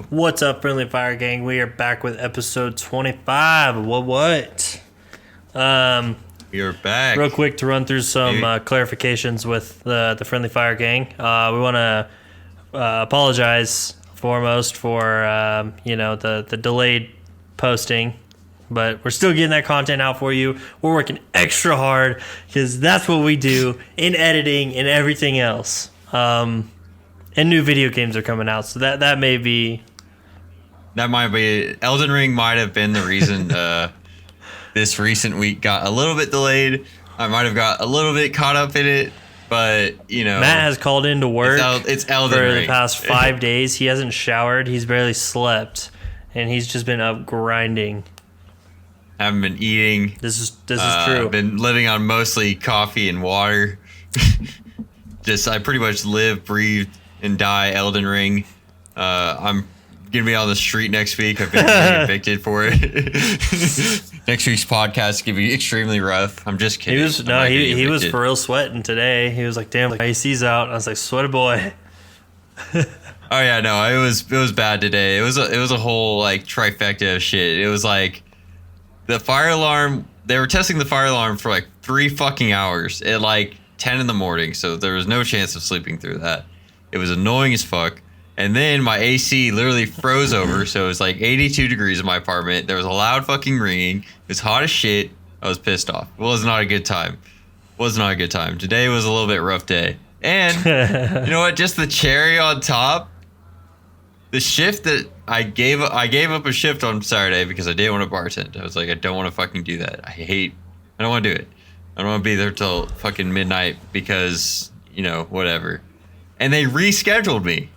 What's up, Friendly Fire Gang? We are back with episode 25. What? We are back. Real quick to run through some clarifications with the Friendly Fire Gang. We want to apologize foremost for the delayed posting, but we're still getting that content out for you. We're working extra hard because that's what we do in editing and everything else. And new video games are coming out, so that may be... That might be... Elden Ring might have been the reason this recent week got a little bit delayed. I might have got a little bit caught up in it, but, you know... Matt has called into work it's Elden for Ring. The past 5 days. He hasn't showered. He's barely slept, and he's just been up grinding. Haven't been eating. This is true. I've been living on mostly coffee and water. I pretty much live, breathe, and die Elden Ring. I'm gonna be on the street next week. I've been evicted for it. Next week's podcast is gonna be extremely rough. I'm just kidding. He was for real sweating today. He was like, "Damn, like AC's out." I was like, "Sweaty boy." Oh yeah, no, it was bad today. It was a whole like trifecta of shit. It was like the fire alarm. They were testing the fire alarm for like 3 fucking hours at like 10 in the morning. So there was no chance of sleeping through that. It was annoying as fuck. And then my AC literally froze over. So it was like 82 degrees in my apartment. There was a loud fucking ringing. It was hot as shit. I was pissed off. It was not a good time. Today was a little bit rough day. And you know what? Just the cherry on top. The shift that I gave up a shift on Saturday because I didn't want to bartend. I was like, I don't want to fucking do that. I don't want to do it. I don't want to be there till fucking midnight because, you know, whatever. And they rescheduled me.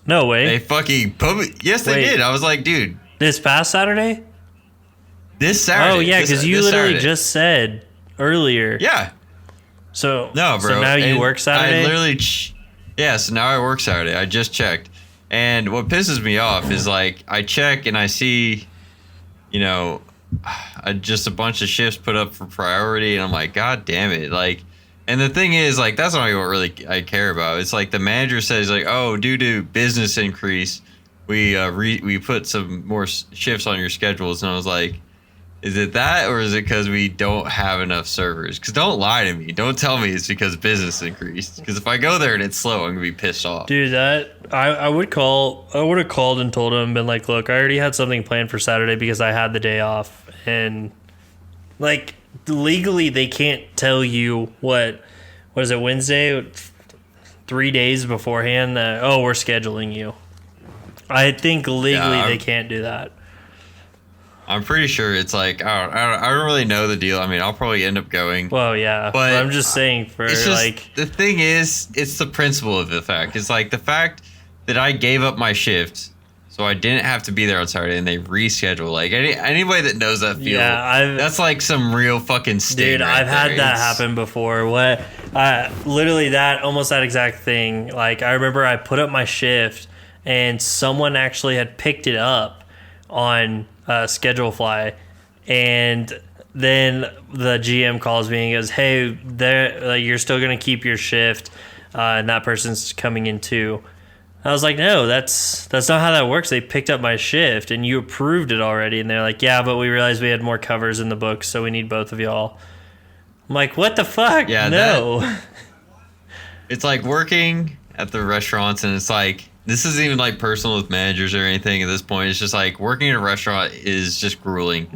No way. They fucking put me. Yes, they did. I was like, dude. This past Saturday? This Saturday. Oh, yeah, because you literally just said earlier. Yeah. So, no, bro. So now you work Saturday? I literally. Yeah, so now I work Saturday. I just checked. And what pisses me off is, like, I check and I see, you know, just a bunch of shifts put up for priority. And I'm like, God damn it. Like, and the thing is, like, that's not even what really I care about. It's like the manager says, like, oh, due to business increase, we put some more shifts on your schedules. And I was like, is it that, or is it because we don't have enough servers? Because don't lie to me. Don't tell me it's because business increased. Because if I go there and it's slow, I'm gonna be pissed off. Dude, I would have called and told him, been like, look, I already had something planned for Saturday because I had the day off, and like legally they can't tell you what is it, Wednesday, 3 days beforehand that, oh, we're scheduling you. I think legally they can't do that. I'm pretty sure it's like, I don't really know the deal. I mean, I'll probably end up going. Well, yeah, but I'm just saying the thing is, it's the principle of the fact. It's like the fact that I gave up my shift, so I didn't have to be there on Saturday, and they reschedule. Like anybody that knows that feel, that's like some real fucking sting. Dude, I've had that happen before. Literally almost that exact thing. Like I remember I put up my shift, and someone actually had picked it up on schedule fly, and then the GM calls me and goes, hey, you're still gonna keep your shift, and that person's coming in too. I was like, no, that's not how that works. They picked up my shift and you approved it already. And they're like, yeah, but we realized we had more covers in the book, so we need both of y'all. I'm like, what the fuck? Yeah, no. It's like working at the restaurants, and it's like, this isn't even like personal with managers or anything at this point. It's just like working in a restaurant is just grueling.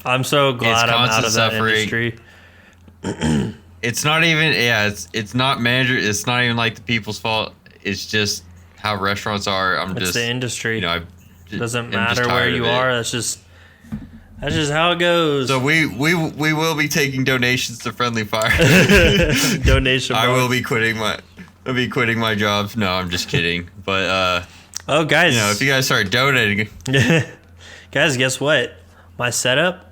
I'm so glad I'm out of that industry. It's not even, it's not manager. It's not even like the people's fault. It's just how restaurants are. It's the industry. You know, it doesn't matter where you are. That's just how it goes. So we will be taking donations to Friendly Fire. Donation. I will be quitting my job. No, I'm just kidding. But oh, guys, you know, if you guys start donating, guys, guess what? My setup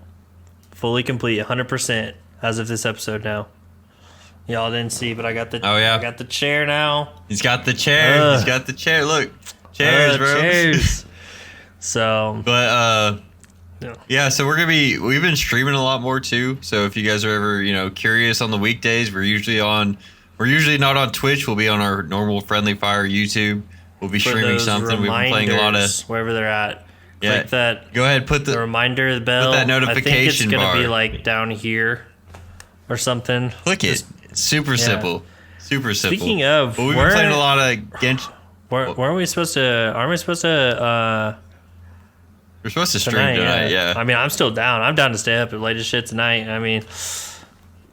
fully complete, 100% as of this episode now. Y'all didn't see, but I got the I got the chair now. He's got the chair. He's got the chair. Look, chairs, bro. Cheers. So, but yeah. So we've been streaming a lot more too. So if you guys are ever curious on the weekdays, we're usually not on Twitch. We'll be on our normal Friendly Fire YouTube. we'll be for streaming those something. We've been playing a lot of. wherever they're at. Yeah. Click that. Go ahead, put The reminder bell. that notification I think it's gonna be bar. like down here or something. click it. It's super simple. Super simple. Speaking of, but we've been playing a lot of Genshin. Weren't we supposed to? Aren't we supposed to? We're supposed to stream tonight. Yeah. I mean, I'm still down. I'm down to stay up at late as shit tonight. I mean,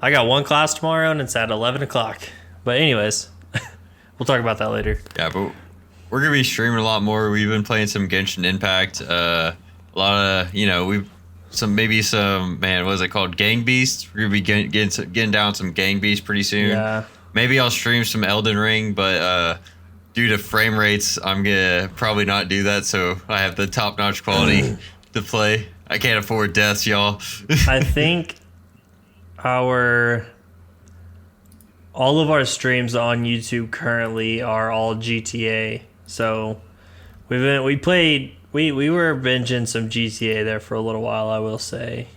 I got one class tomorrow and it's at 11 o'clock. But anyways, we'll talk about that later. Yeah, but we're gonna be streaming a lot more. We've been playing some Genshin Impact. A lot of maybe some man. What is it called? Gang Beasts. We're gonna be getting down some Gang Beasts pretty soon. Yeah. Maybe I'll stream some Elden Ring, but due to frame rates, I'm gonna probably not do that. So I have the top-notch quality to play. I can't afford deaths, y'all. I think all of our streams on YouTube currently are all GTA. So we were binging some GTA there for a little while, I will say.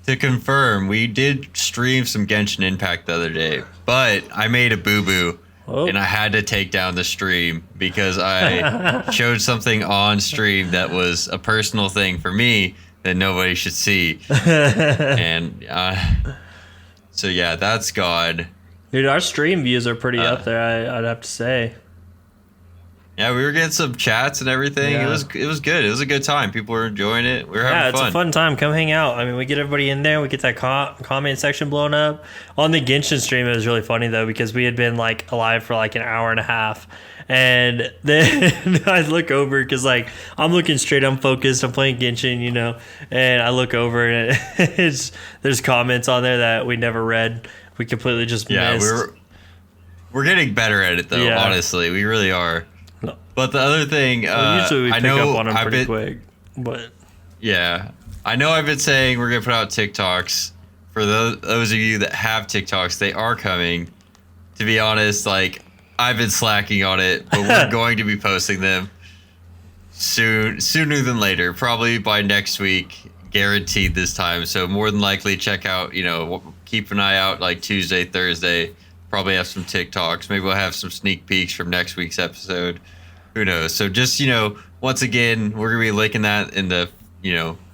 To confirm, we did stream some Genshin Impact the other day, but I made a boo-boo. Oh. And I had to take down the stream because I showed something on stream that was a personal thing for me that nobody should see. And so yeah, that's God. Dude, our stream views are pretty up there, I'd have to say. Yeah, we were getting some chats and everything. Yeah. It was good. It was a good time. People were enjoying it. We were having It's fun. a fun time. Come hang out. I mean, we get everybody in there. We get that comment section blown up. On the Genshin stream, it was really funny, though, because we had been, like, alive for, like, an hour and a half. And then I look over because, like, I'm looking straight. I'm focused. I'm playing Genshin, you know. And I look over, and there's comments on there that we never read. We completely just missed. We're getting better at it, though, Yeah. honestly. We really are. No. But the other thing, Usually we I pick know up on them I've pretty been, quick. But yeah, I know I've been saying we're gonna put out TikToks. For those of you that have TikToks, they are coming. To be honest, like I've been slacking on it, but we're going to be posting them sooner than later. Probably by next week, guaranteed this time. So more than likely, check out. Keep an eye out like Tuesday, Thursday. Probably have some TikToks. Maybe we'll have some sneak peeks from next week's episode. Who knows? So just, once again, we're going to be linking that in the,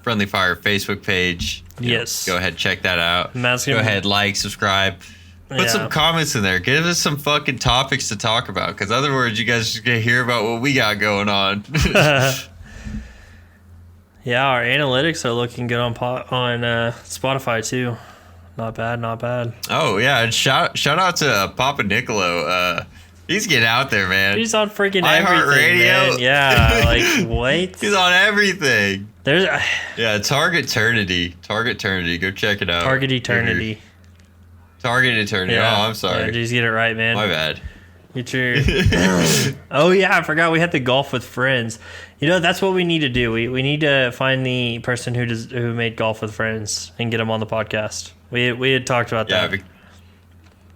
Friendly Fire Facebook page. yes. Go ahead, check that out. Matt's Go gonna- ahead, like, subscribe. Put some comments in there. Give us some fucking topics to talk about. Because other words, you guys just going to hear about what we got going on. Yeah, our analytics are looking good on Spotify, too. Not bad, not bad. Oh, yeah. And shout out to Papa Niccolo. He's getting out there, man. He's on freaking everything, iHeartRadio. man. Yeah, like, what? He's on everything. There's Yeah, Target Eternity. Go check it out. Target Eternity. Target Eternity. Yeah. Oh, I'm sorry. Yeah, just get it right, man. My bad. Get your. Oh yeah, I forgot we had the golf with friends. That's what we need to do. We need to find the person who made Golf with Friends and get them on the podcast. We had talked about Yeah, that.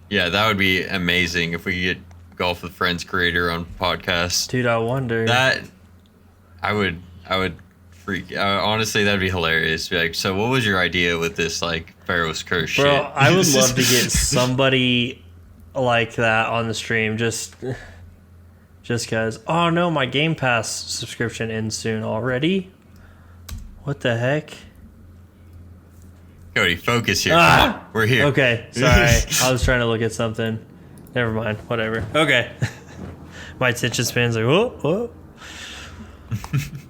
yeah, that would be amazing if we could get Golf with Friends creator on podcast. Dude, I wonder. That I would freak. Honestly, that'd be hilarious. Be like, so what was your idea with this like Pharaoh's curse shit? Bro, I would love to get somebody like that on the stream just because. Oh no, my Game Pass subscription ends soon already. What the heck? Cody, focus here. Come on, we're here. Okay, sorry. I was trying to look at something. Never mind. Whatever. Okay. My attention span's like, whoa, whoa.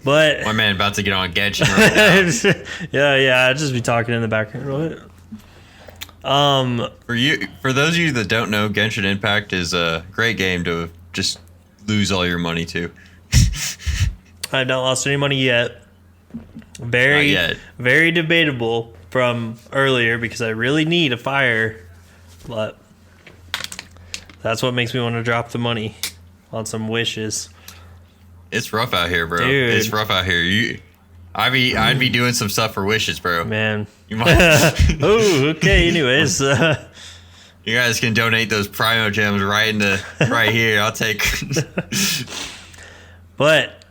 But My man about to get on Genshin right now. yeah, I'd just be talking in the background. For those of you that don't know, Genshin Impact is a great game to just lose all your money to. I've not lost any money yet. Not Very, yet. very debatable from earlier because I really need a fire, but that's what makes me want to drop the money on some wishes. It's rough out here, bro. Dude. It's rough out here. I'd be doing some stuff for wishes, bro. Man. You might. Oh, okay. Anyways, You guys can donate those Primo gems right here. I'll take. but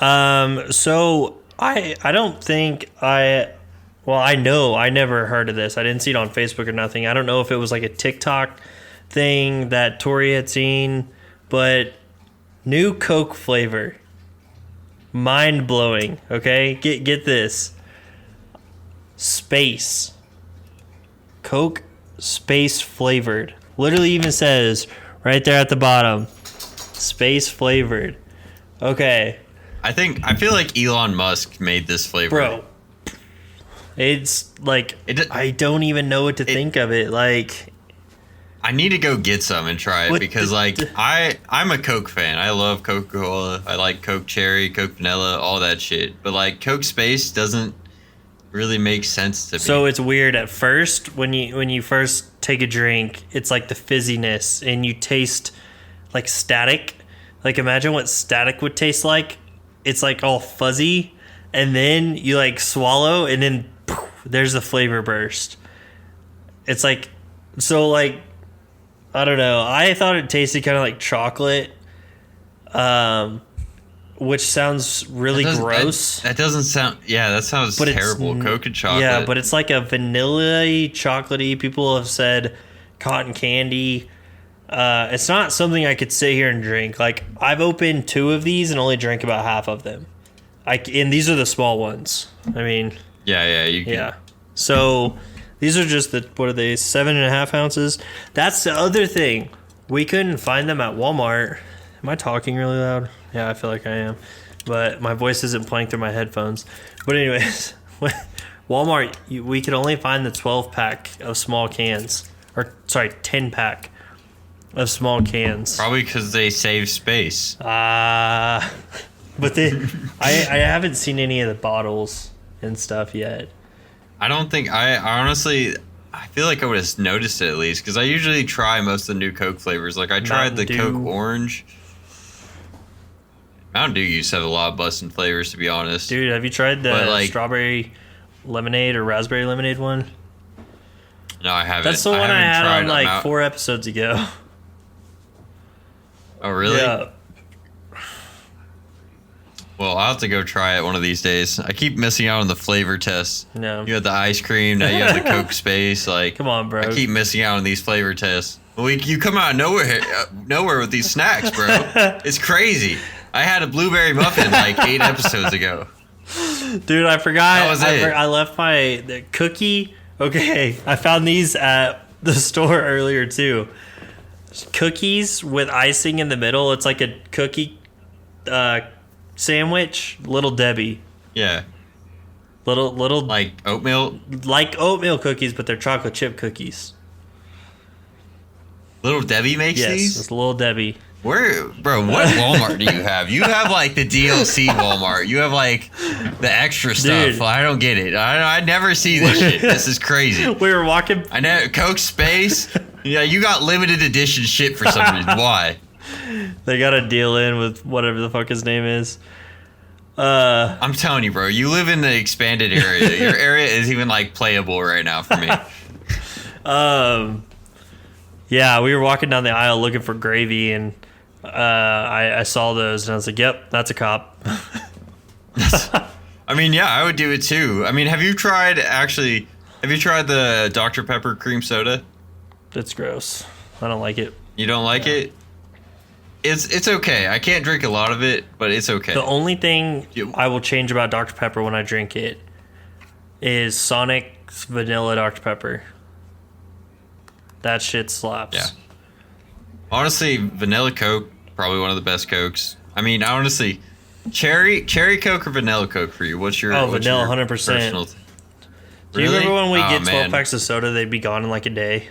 so I don't think I know I never heard of this. I didn't see it on Facebook or nothing. I don't know if it was like a TikTok thing that Tori had seen, but New Coke flavor. Mind blowing. Okay, get this. Space. Coke space flavored. Literally even says right there at the bottom. Space flavored. Okay. I feel like Elon Musk made this flavor. Bro. It's like I don't even know what to think of it. Like I need to go get some and try it because like I'm a Coke fan. I love Coca-Cola. I like Coke Cherry, Coke Vanilla, all that shit. But like Coke Space doesn't really make sense to me. So it's weird at first when you first take a drink, it's like the fizziness and you taste like static. Like imagine what static would taste like. It's like all fuzzy and then you like swallow and then poof, there's the flavor burst. It's like so like I don't know. I thought it tasted kind of like chocolate, which sounds really gross. That doesn't sound. Yeah, that sounds terrible. Coke and chocolate. Yeah, but it's like a vanilla-y, chocolatey. People have said cotton candy. It's not something I could sit here and drink. Like I've opened 2 of these and only drank about half of them. And these are the small ones. I mean. Yeah, you can. Yeah. So. These are just what are they, 7.5 ounces? That's the other thing. We couldn't find them at Walmart. Am I talking really loud? Yeah, I feel like I am. But my voice isn't playing through my headphones. But anyways, Walmart, we could only find the 12-pack of small cans. Or, sorry, 10-pack of small cans. Probably because they save space. But I haven't seen any of the bottles and stuff yet. I don't think I feel like I would have noticed it at least because I usually try most of the new Coke flavors. Like I tried the Coke Orange. Mountain Dew used to have a lot of busting flavors, to be honest. Dude, have you tried the strawberry lemonade or raspberry lemonade one? No, I haven't. That's the one I had on like 4 episodes ago. Oh, really? Yeah. Well, I'll have to go try it one of these days. I keep missing out on the flavor tests. No. You had the ice cream, now you have the Coke Space. Like, come on, bro. I keep missing out on these flavor tests. Well, you come out of nowhere with these snacks, bro. It's crazy. I had a blueberry muffin like 8 episodes ago. Dude, I forgot. That was it. I left the cookie. Okay, I found these at the store earlier too. Cookies with icing in the middle. It's like a cookie sandwich. Little Debbie. Yeah. Little like oatmeal. Like oatmeal cookies, but they're chocolate chip cookies. Little Debbie makes these? Yes, it's Little Debbie. Where, bro, what Walmart do you have? You have like the DLC Walmart. You have like the extra stuff. Dude. I don't get it. I never see this shit. This is crazy. We were walking. I know Coke Space. Yeah, you got limited edition shit for some reason. Why? They got a deal in with whatever the fuck his name is. I'm telling you, bro. You live in the expanded area. Your area is even like playable right now for me. Yeah, we were walking down the aisle looking for gravy, and I saw those, and I was like, "Yep, that's a cop." I mean, yeah, I would do it too. I mean, have you tried the Dr. Pepper cream soda? It's gross. I don't like it. You don't like it? It's okay. I can't drink a lot of it, but it's okay. The only thing I will change about Dr. Pepper when I drink it is Sonic's vanilla Dr. Pepper. That shit slaps. Yeah. Honestly, vanilla Coke, probably one of the best Cokes. I mean, honestly, cherry Coke or vanilla Coke for you? What's your vanilla, 100%. personal Do you remember when we get 12 packs of soda, they'd be gone in like a day?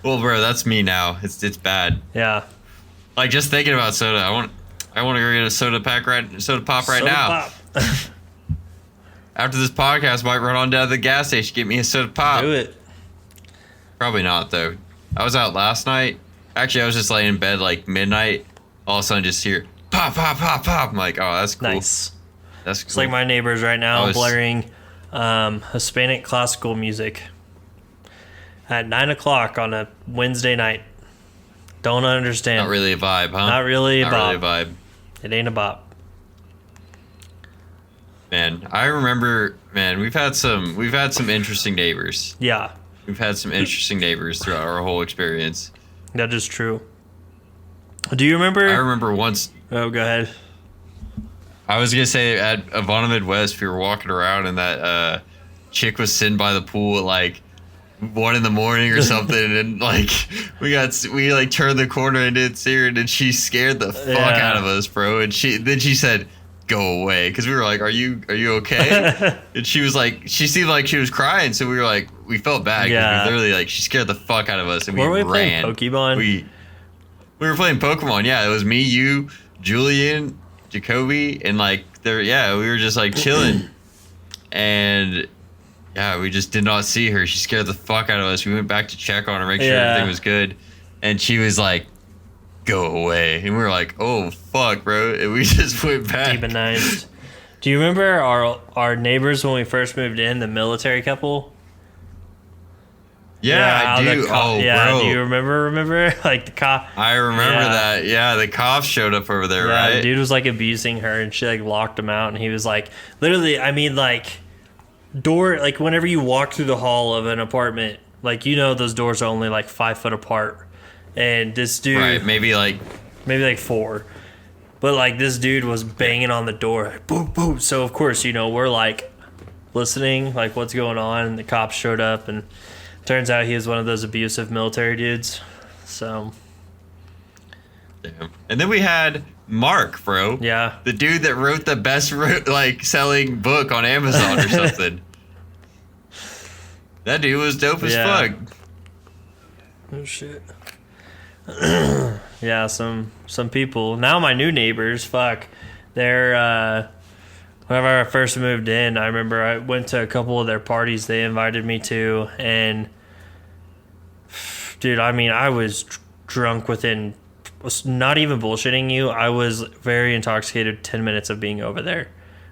Well, bro, that's me now. It's bad. Yeah. Like just thinking about soda, I want to go get a soda pop right now. Pop. After this podcast, might run on down to the gas station, get me a soda pop. Do it. Probably not though. I was out last night. Actually, I was just laying in bed like midnight. All of a sudden, just hear pop, pop, pop, pop. I'm like, oh, that's cool. Nice. That's cool. It's like my neighbors right now blaring Hispanic classical music at 9 o'clock on a Wednesday night. Don't understand. Not really a vibe, huh? Not really a bop. Really a vibe. It ain't a bop. Man, I remember. Man, we've had some interesting neighbors. Yeah, We've had some interesting neighbors throughout our whole experience. that is true. Do you remember? I remember once. Oh, go ahead. I was gonna say at Avana Midwest, we were walking around and that chick was sitting by the pool at like 1 a.m. or something, and like we like turned the corner and didn't see her, and then she scared the fuck out of us, bro. And she said, "Go away," because we were like, "Are you okay?" And she was like, she seemed like she was crying, so we were like, we felt bad. 'Cause we literally like she scared the fuck out of us, and Were we ran. playing Pokemon? We were playing Pokemon. Yeah, it was me, you, Julian, Jacoby, and like there. Yeah, we were just like chilling, and yeah, we just did not see her. She scared the fuck out of us. We went back to check on her, make sure everything was good, and she was like, "Go away," and we were like, "Oh fuck, bro," and we just went back. Demonized. Do you remember our neighbors when we first moved in, the military couple? Yeah, I do. Bro. Do you remember like the cop? I remember that. Yeah, the cops showed up over there, Yeah, right? the dude was like abusing her, and she like locked him out, and he was like, literally, I mean, like, door, like whenever you walk through the hall of an apartment, like, those doors are only like 5 foot apart, and this dude, Right, maybe like 4, but like this dude was banging on the door, like, boom, boom. So of course, we're like listening, like what's going on, and the cops showed up, and turns out he was one of those abusive military dudes. So, damn. And then we had Mark, bro. yeah, The dude that wrote the best like selling book on Amazon or something. That dude was dope as fuck. Oh shit. Yeah, some people. Now my new neighbors, fuck. They're whenever I first moved in, I remember I went to a couple of their parties they invited me to, and dude, I mean, I was drunk within, not even bullshitting you, I was very intoxicated 10 minutes of being over there.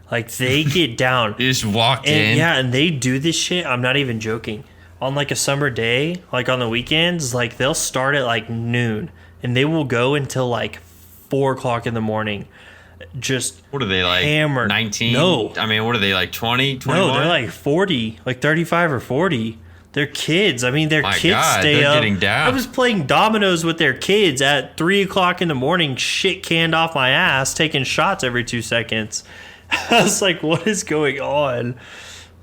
Like, they get down. You just walked in. Yeah, and they do this shit, I'm not even joking. On like a summer day, like on the weekends, like they'll start at like noon, and they will go until like 4 o'clock in the morning. Just what are they like? Hammered. 19? No. I mean, what are they like? 20? 21? No, they're like 40, like 35 or 40. They're kids. I mean, their My kids God, stay they're up. getting down. I was playing dominoes with their kids at 3 o'clock in the morning, shit canned off my ass, taking shots every 2 seconds. I was like, what is going on?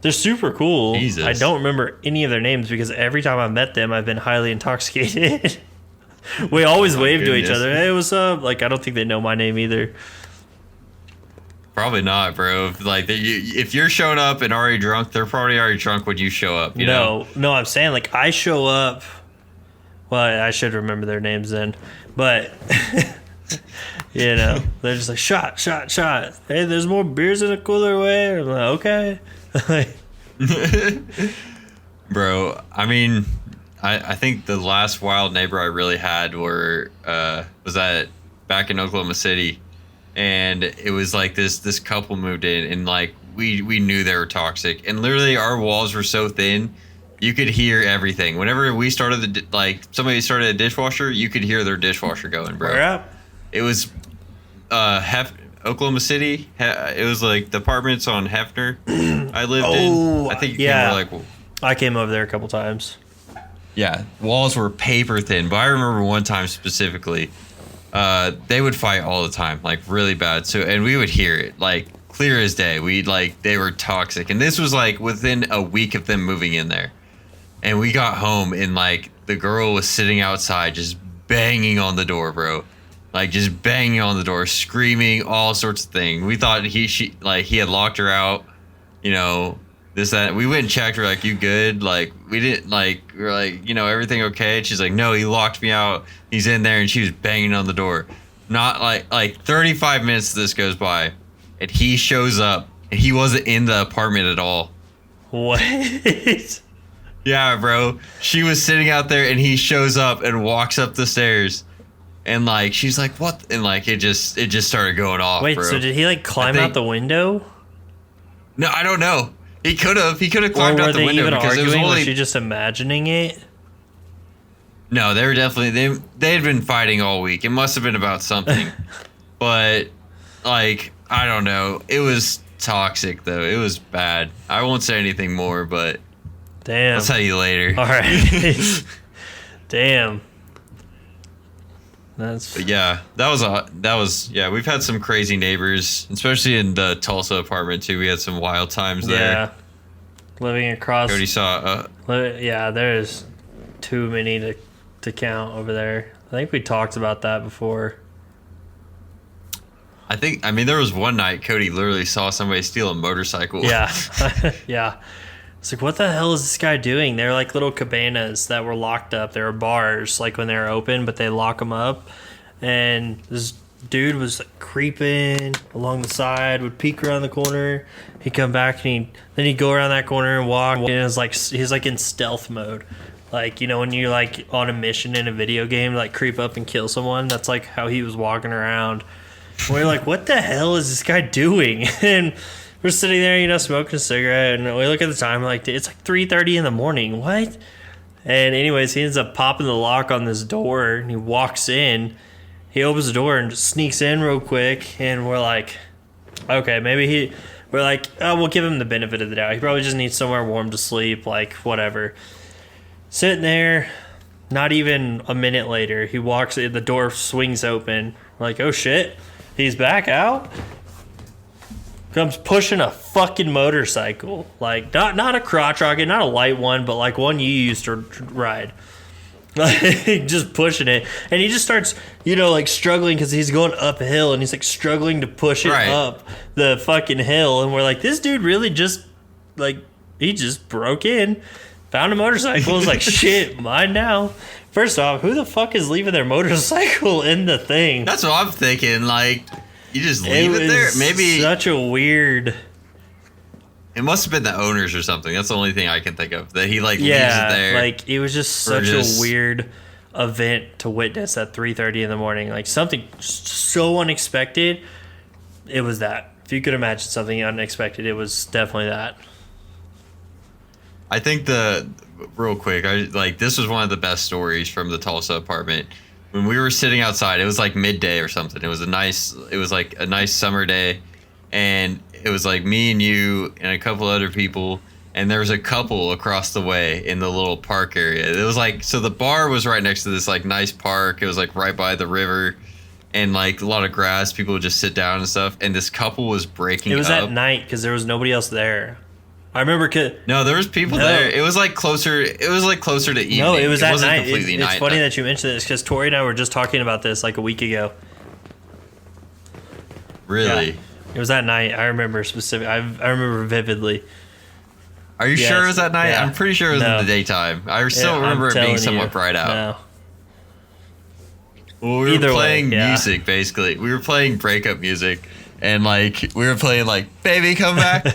They're super cool. Jesus. I don't remember any of their names because every time I've met them, I've been highly intoxicated. We always wave to each goodness. other. Hey, what's up? Like, I don't think they know my name either. Probably not, bro. Like, if you're showing up and already drunk, they're probably already drunk when you show up. You know? No, I'm saying, like, I show up. Well, I should remember their names then. But, they're just like, shot. Hey, there's more beers in the cooler way. I'm like, okay. Bro, I mean, I think the last wild neighbor I really had was that back in Oklahoma City. And it was like this couple moved in, and like we knew they were toxic, and literally our walls were so thin you could hear everything. Whenever we started somebody started a dishwasher, you could hear their dishwasher going, bro. Where at? It was Oklahoma City. It was like the apartments on Hefner I lived in. I think you I came over there a couple times. Yeah, walls were paper thin, but I remember one time specifically, they would fight all the time, like really bad. So, and we would hear it like clear as day. They were toxic, and this was like within a week of them moving in there. And we got home, and like the girl was sitting outside, just banging on the door, bro. Like just banging on the door, screaming all sorts of things. We thought he had locked her out, this, that. We went and checked her, like, you good? Like, we didn't, like, we were like, everything okay? And she's like, no, he locked me out. He's in there, and she was banging on the door. Not like 35 minutes this goes by, and he shows up, and he wasn't in the apartment at all. What? Yeah, bro. She was sitting out there, and he shows up and walks up the stairs. And like she's like, what? And like it just started going off. Wait, bro. so did he like climb out the window? No, I don't know. He could have climbed out the window because it was only. Was she just imagining it? No, they were definitely they had been fighting all week. It must have been about something. But like I don't know. It was toxic though. It was bad. I won't say anything more, but damn. I'll tell you later. All right. Damn. But yeah, we've had some crazy neighbors, especially in the Tulsa apartment too. We had some wild times there. Yeah. Living across. Cody saw. Yeah, there's too many to count over there. I think we talked about that before. I mean, there was one night Cody literally saw somebody steal a motorcycle. Yeah. Yeah. It's like, what the hell is this guy doing? They're like little cabanas that were locked up. They were bars, like when they were open, but they lock them up. And this dude was like creeping along the side, would peek around the corner. He'd come back and then he'd go around that corner and walk. And it was like he's like in stealth mode. Like, you know, when you're like on a mission in a video game, like creep up and kill someone. That's like how he was walking around. We're like, what the hell is this guy doing? And we're sitting there, you know, smoking a cigarette, and we look at the time, like, it's like 3:30 in the morning. What? And anyways, he ends up popping the lock on this door, and he walks in. He opens the door and just sneaks in real quick, and we're like, okay, we're like, oh, we'll give him the benefit of the doubt. He probably just needs somewhere warm to sleep, like, whatever. Sitting there, not even a minute later, he walks in, the door swings open. We're like, oh shit, he's back out? Comes pushing a fucking motorcycle. Like, not a crotch rocket, not a light one, but like one you used to ride. Like, just pushing it. And he just starts, you know, like struggling because he's going uphill and he's like struggling to push it up the fucking hill. And we're like, this dude really just, like, he just broke in, found a motorcycle. Was like, shit, mine now. First off, who the fuck is leaving their motorcycle in the thing? That's what I'm thinking. Like, you just leave it there? Maybe. Such a weird. It must have been the owners or something. That's the only thing I can think of. That he, like, leaves it there. Like, it was just such a weird event to witness at 3:30 in the morning. Like, something so unexpected. It was that. If you could imagine something unexpected, it was definitely that. I think real quick, this was one of the best stories from the Tulsa apartment. When we were sitting outside, it was like midday or something. It was like a nice summer day, and it was like me and you and a couple other people, and there was a couple across the way in the little park area. It was like, so the bar was right next to this like nice park. It was like right by the river, and like a lot of grass. People would just sit down and stuff. And this couple was breaking up. It was at night because there was nobody else there. I remember. No, there was people there. It was like closer. It was like closer to evening. No, it was at wasn't night. Completely It's night funny night. that you mentioned this because Tori and I were just talking about this like a week ago. Really? Yeah. It was that night. I remember specific. I remember vividly. Are you sure it was that night? Yeah. I'm pretty sure it was in the daytime. I still remember it being somewhat bright out. No. Well, we were playing music, basically. We were playing breakup music, and like we were playing like "Baby Come Back."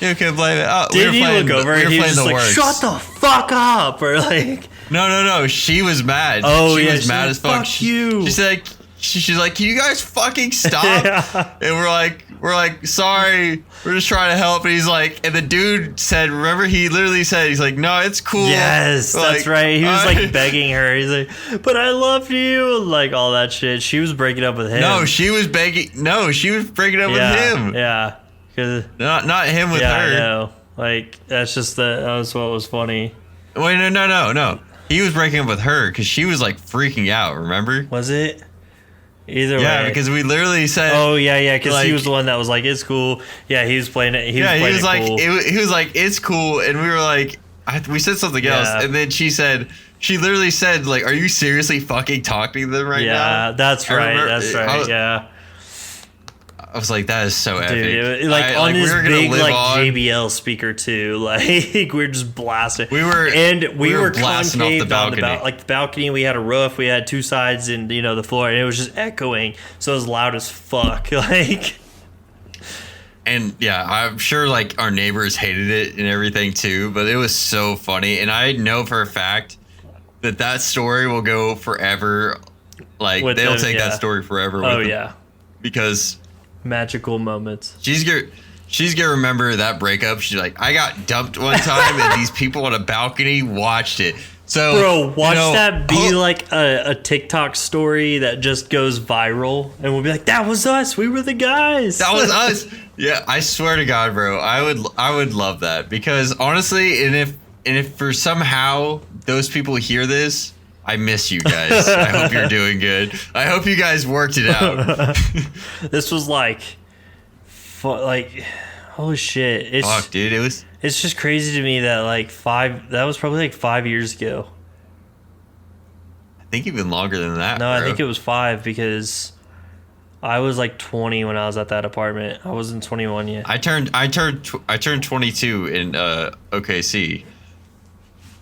You can blame it. Oh, Did he look over and he was just like, "Shut the fuck up," or like? No. She was mad. Oh, she was mad as fuck. Fuck you. She's like, "Can you guys fucking stop?" And we're like, "Sorry, we're just trying to help." And he's like, and the dude said, remember, he literally said, he's like, "No, it's cool." Yes, that's right. He was like begging her. He's like, "But I love you," like all that shit. She was breaking up with him. No, she was breaking up with him. Yeah. Not him with her. I know. Like, that was what was funny. Wait, no. He was breaking up with her because she was like freaking out, remember? Was it? Either way. Yeah, because we literally said. Oh, yeah, because he was the one that was like, "It's cool." Yeah, he was playing it. He was like, cool. He was like, "It's cool," and we were like, we said something else, and then she literally said, like, "Are you seriously fucking talking to them right now?" Yeah, that's right. Yeah. I was like, that is so epic. Dude, on this big JBL speaker too. Like, we're just blasting. We were blasting off the balcony. The balcony, we had a roof, we had two sides, and the floor, and it was just echoing. So it was loud as fuck. Like, and yeah, I'm sure like our neighbors hated it and everything too. But it was so funny, and I know for a fact that story will go forever. Like, they'll take that story forever. With them because. Magical moments. She's gonna remember that breakup. She's like, I got dumped one time, and these people on a balcony watched it. So, bro, watch that be like a TikTok story that just goes viral, and we'll be like, "That was us. We were the guys. That was us." Yeah, I swear to God, bro, I would love that because honestly, and if for somehow those people hear this, I miss you guys. I hope you're doing good. I hope you guys worked it out. This was like, holy shit! Fuck, dude, it was. It's just crazy to me that that was probably like 5 years ago. I think even longer than that. No, bro. I think it was 5 because I was like 20 when I was at that apartment. I wasn't 21 yet. I turned 22 in OKC.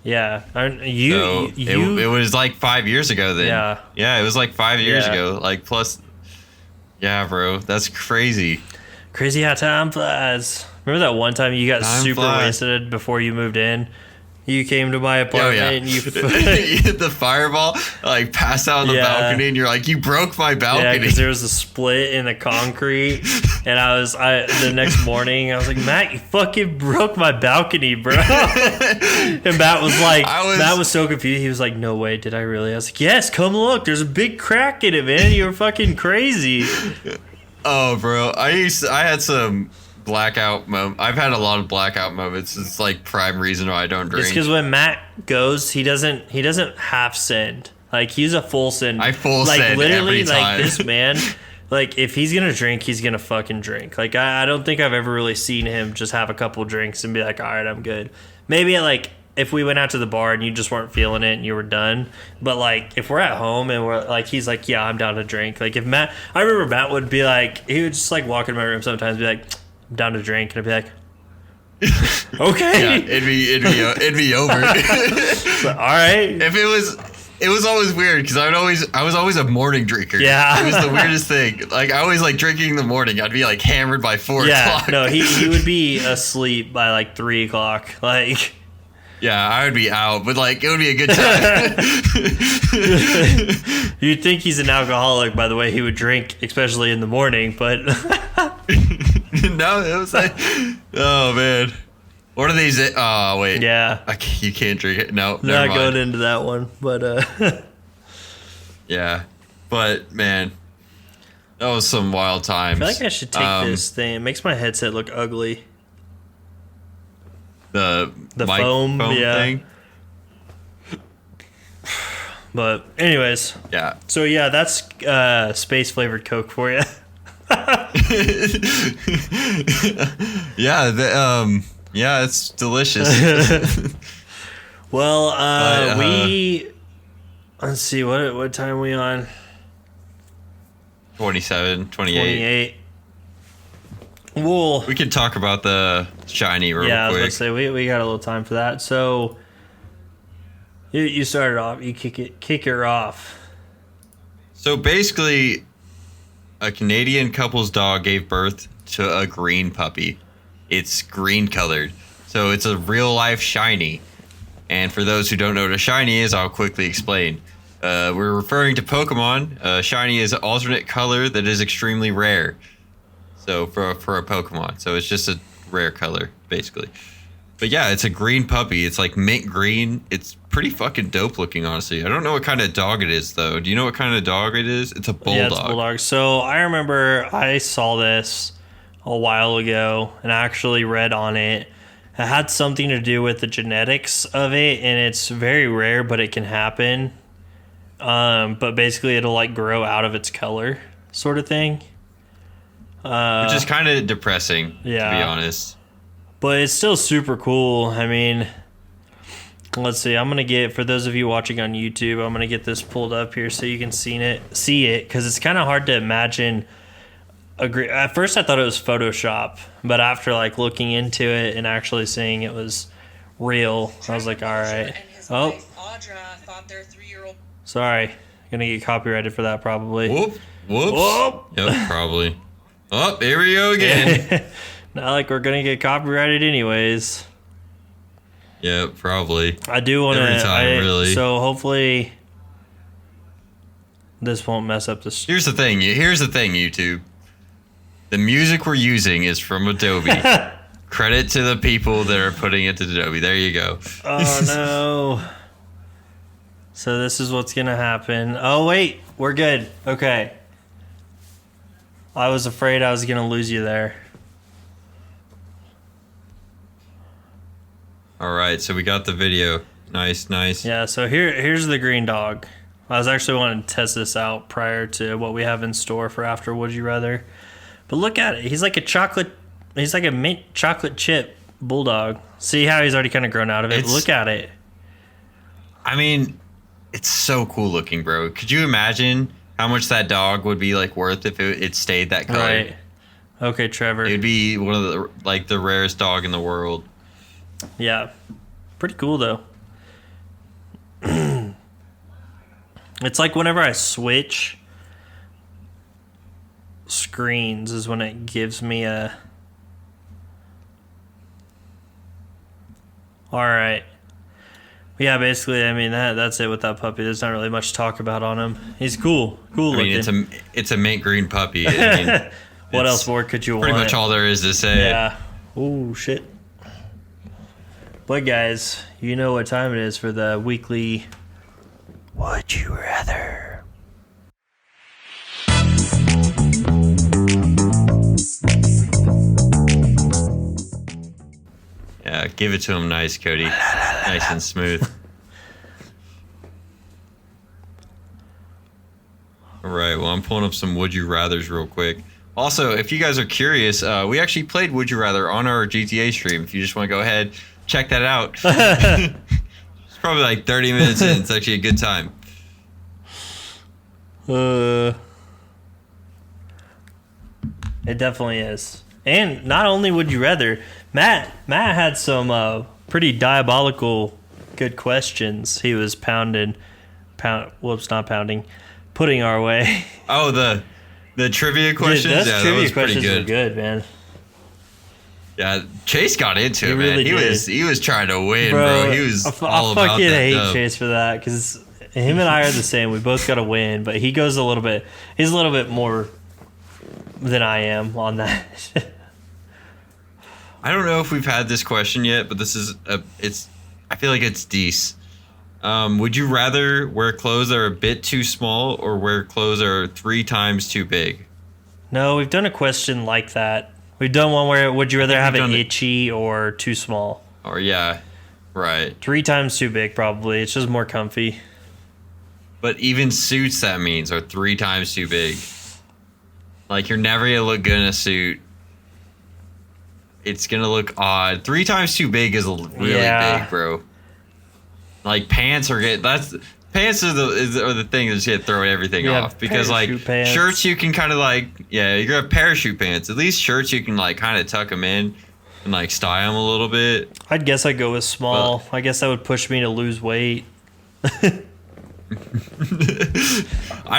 Yeah, So it was like 5 years ago then. Yeah. It was like 5 years Yeah. ago. Like plus, yeah, bro, that's crazy. Crazy how time flies. Remember that one time you got Time super flies. wasted before you moved in? You came to my Oh apartment yeah, and you you hit the fireball, like passed out on the Yeah. balcony, and you're like, you broke my yeah, balcony. because there was a split in the concrete, and the next morning I was like, Matt, you fucking broke my balcony, bro. And Matt was so confused. He was like, no way, did I really? I was like, yes, come look. There's a big crack in it, man. You're fucking crazy. Oh, bro, I had some blackout moment. I've had a lot of blackout moments. It's like prime reason why I don't drink. It's because when Matt goes, he doesn't half send. Like he's a full send. I full like send literally every time. like this man. Like if he's gonna drink, he's gonna fucking drink. Like I don't think I've ever really seen him just have a couple drinks and be like, all right, I'm good. Maybe like if we went out to the bar and you just weren't feeling it and you were done. But like if we're at home and we're like, he's like, yeah, I'm down to drink. Like if Matt, I remember Matt would be like, he would just like walk in my room sometimes, and be like, I'm down to drink, and I'd be like, okay, Yeah, it'd be over. But, all right. If it was always weird because I was always a morning drinker. Yeah. It was the weirdest thing. Like I always like drinking in the morning. I'd be like hammered by 4 Yeah, o'clock. no, he would be asleep by like 3 o'clock. Like, Yeah, I would be out, but like it would be a good time. you'd think he's an alcoholic by the way he would drink, especially in the morning. But No, it was like, oh man, what are these? Oh wait, yeah, you can't drink it. No, not never mind. going into that one. But Yeah, but man, that was some wild times. I feel like I should take this thing. It makes my headset look ugly. The mic foam, yeah. thing. But anyways, Yeah. so yeah, that's space flavored Coke for you. Yeah, yeah, it's delicious. Well, But, let's see, what time are we on? 27, 28. 28. Well, We can talk about the shiny real yeah, I was about quick. to say we got a little time for that. So you started off. You kick her off. So basically, a Canadian couple's dog gave birth to a green puppy. It's green colored, so it's a real life shiny. And for those who don't know what a shiny is, I'll quickly explain. We're referring to Pokemon. Shiny is an alternate color that is extremely rare. So for a Pokemon, so it's just a rare color basically. But yeah, it's a green puppy. It's like mint green. It's pretty fucking dope looking, honestly. I don't know what kind of dog it is though. Do you know what kind of dog it is? It's a bulldog. Yeah, it's a bulldog. So I remember I saw this a while ago and I actually read on it. It had something to do with the genetics of it, and it's very rare, but it can happen. But basically, it'll like grow out of its color, sort of thing. Which is kind of depressing, to be yeah. honest. But it's still super cool. I mean, let's see. I'm gonna get, for those of you watching on YouTube, I'm gonna get this pulled up here so you can see it, because it's kind of hard to imagine. At first, I thought it was Photoshop, but after like looking into it and actually seeing it was real, I was like, all right. Oh, Audra thought their 3-year-old. sorry, gonna get copyrighted for that probably. Whoop, whoops. Whoop. Yep, probably. Oh, here we go again. Not like we're gonna get copyrighted anyways. Yeah, probably. I do want Every time, to. really. So hopefully, this won't mess up the. Here's the thing, YouTube. The music we're using is from Adobe. Credit to the people that are putting it to Adobe. There you go. Oh no. So this is what's gonna happen. Oh wait, we're good. Okay. I was afraid I was gonna lose you there. All right, so we got the video. Nice, nice. Yeah, so here's the green dog. I was actually wanting to test this out prior to what we have in store for after Would You Rather. But look at it. He's like a mint chocolate chip bulldog. See how he's already kind of grown out of it? Look at it. I mean, it's so cool looking, bro. Could you imagine how much that dog would be like worth if it stayed that color? Right. Okay, Trevor. It'd be one of the rarest dog in the world. Yeah. Pretty cool though. It's like whenever I switch screens is when it gives me a... Alright. Yeah, basically, I mean, that's it with that puppy. There's not really much to talk about on him. He's cool. Cool looking. I mean, it's a mint green puppy. I mean, what else more could you want? Pretty much all there is to say. Yeah. Oh, shit. But guys, you know what time it is for the weekly Would You Rather? Yeah, give it to him nice, Cody. Nice and smooth. All right, well, I'm pulling up some Would You Rathers real quick. Also, if you guys are curious, we actually played Would You Rather on our GTA stream. If you just want to go ahead, check that out. It's probably like 30 minutes in. It's actually a good time. It definitely is. And not only Would You Rather, Matt had some pretty diabolical good questions he was putting our way. Oh, the trivia questions? Dude, those trivia that was questions pretty were good, man. Yeah, Chase got into it, really man. did. He was trying to win, bro. He was all about that. I fucking hate dub. Chase for that because him and I are the same. We both got to win, but he's a little bit more than I am on that. I don't know if we've had this question yet, but this is I feel like it's decent. Would you rather wear clothes that are a bit too small or wear clothes that are 3 times too big? No, we've done a question like that. We've done one where would you rather have it done it. itchy or too small? Or yeah, right. 3 times too big, probably. It's just more comfy. But even suits, that means, are 3 times too big. Like, you're never gonna look good in a suit. It's gonna look odd. 3 times too big is really big, bro. Like, pants are pants are the thing that's gonna throw everything off, because like pants. Shirts you can kind of like, yeah, you're gonna have parachute pants. At least shirts you can like kind of tuck them in and like style them a little bit. I'd guess I'd go with small. I guess that would push me to lose weight. I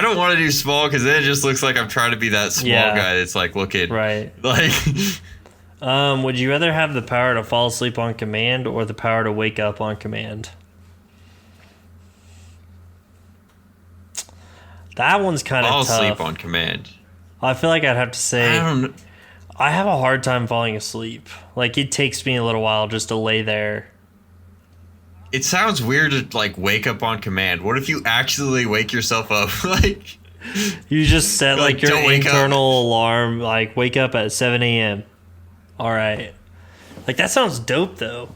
don't want to do small because then it just looks like I'm trying to be that small guy that's like looking right. Like, would you rather have the power to fall asleep on command or the power to wake up on command? That one's kind of tough. Fall asleep on command. I feel like I'd have to say I have a hard time falling asleep. Like, it takes me a little while just to lay there. It sounds weird to like wake up on command. What if you actually wake yourself up? Like, you just set like your don't wake internal alarm, like wake up at 7 a.m. All right. Like, that sounds dope though.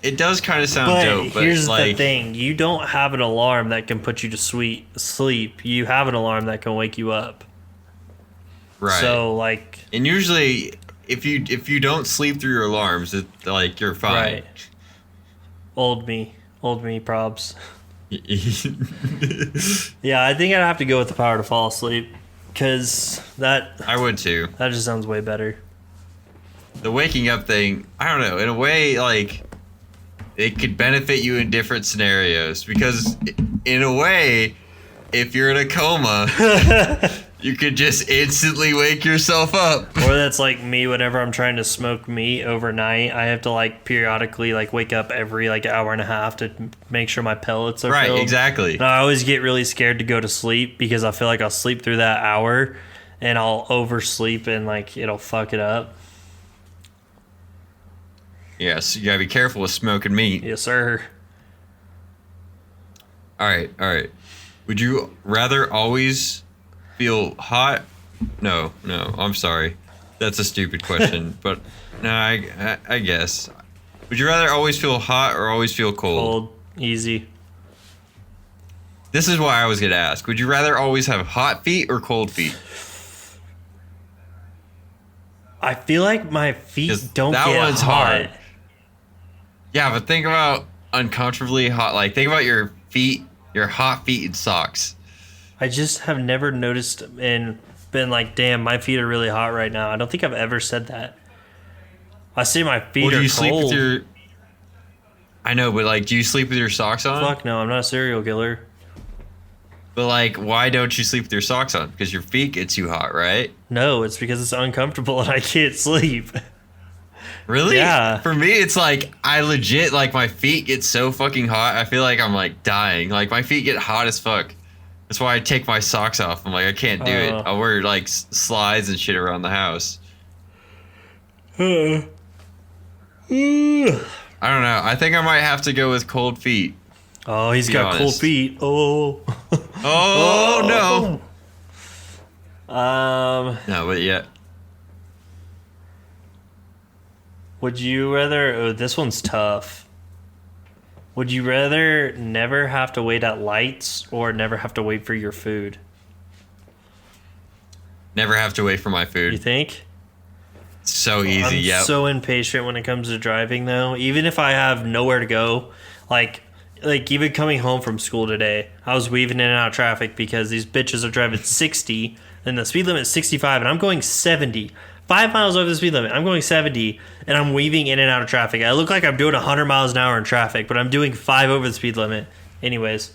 it does kind of sound dope. But here's like, the thing. You don't have an alarm that can put you to sleep. You have an alarm that can wake you up. right. So, like... And usually, if you don't sleep through your alarms, like, you're fine. Right. Old me, probs. Yeah, I think I'd have to go with the power to fall asleep, because I would too. That just sounds way better. The waking up thing, I don't know. In a way, like, it could benefit you in different scenarios, because in a way, if you're in a coma, you could just instantly wake yourself up. Or that's like me whenever I'm trying to smoke meat overnight. I have to like periodically like wake up every like hour and a half to make sure my pellets are Right, filled. exactly. And I always get really scared to go to sleep because I feel like I'll sleep through that hour and I'll oversleep and like it'll fuck it up. Yeah, so you gotta be careful with smoking meat. Yes, sir. All right. Would you rather always feel hot? No, I'm sorry. That's a stupid question. But no, I guess. Would you rather always feel hot or always feel cold? Cold, easy. This is why I was gonna ask. Would you rather always have hot feet or cold feet? I feel like my feet 'Cause don't that get one's hot. hard. Yeah, but think about uncomfortably hot. Like, think about your feet, your hot feet in socks. I just have never noticed and been like, damn, my feet are really hot right now. I don't think I've ever said that. I say my feet Or do are you cold. sleep with your? I know, but like, do you sleep with your socks on? Fuck no, I'm not a serial killer. But like, why don't you sleep with your socks on? Because your feet get too hot, right? No, it's because it's uncomfortable and I can't sleep. Really? Yeah. For me, it's like I legit like my feet get so fucking hot. I feel like I'm like dying. Like my feet get hot as fuck. That's why I take my socks off. I'm like, I can't do it. I wear like slides and shit around the house. I don't know. I think I might have to go with cold feet. Oh, he's Be got cold honest. feet. Oh. Oh, Um, no. But yeah. would you rather? Oh, this one's tough. Would you rather never have to wait at lights or never have to wait for your food? Never have to wait for my You food. think? So easy. I'm Yep. so impatient when it comes to driving, though. Even if I have nowhere to go, like even coming home from school today, I was weaving in and out of traffic because these bitches are driving 60 and the speed limit is 65, and I'm going 70. 5 miles over the speed limit. I'm going 70, and I'm weaving in and out of traffic. I look like I'm doing 100 miles an hour in traffic, but I'm doing 5 over the speed limit. Anyways,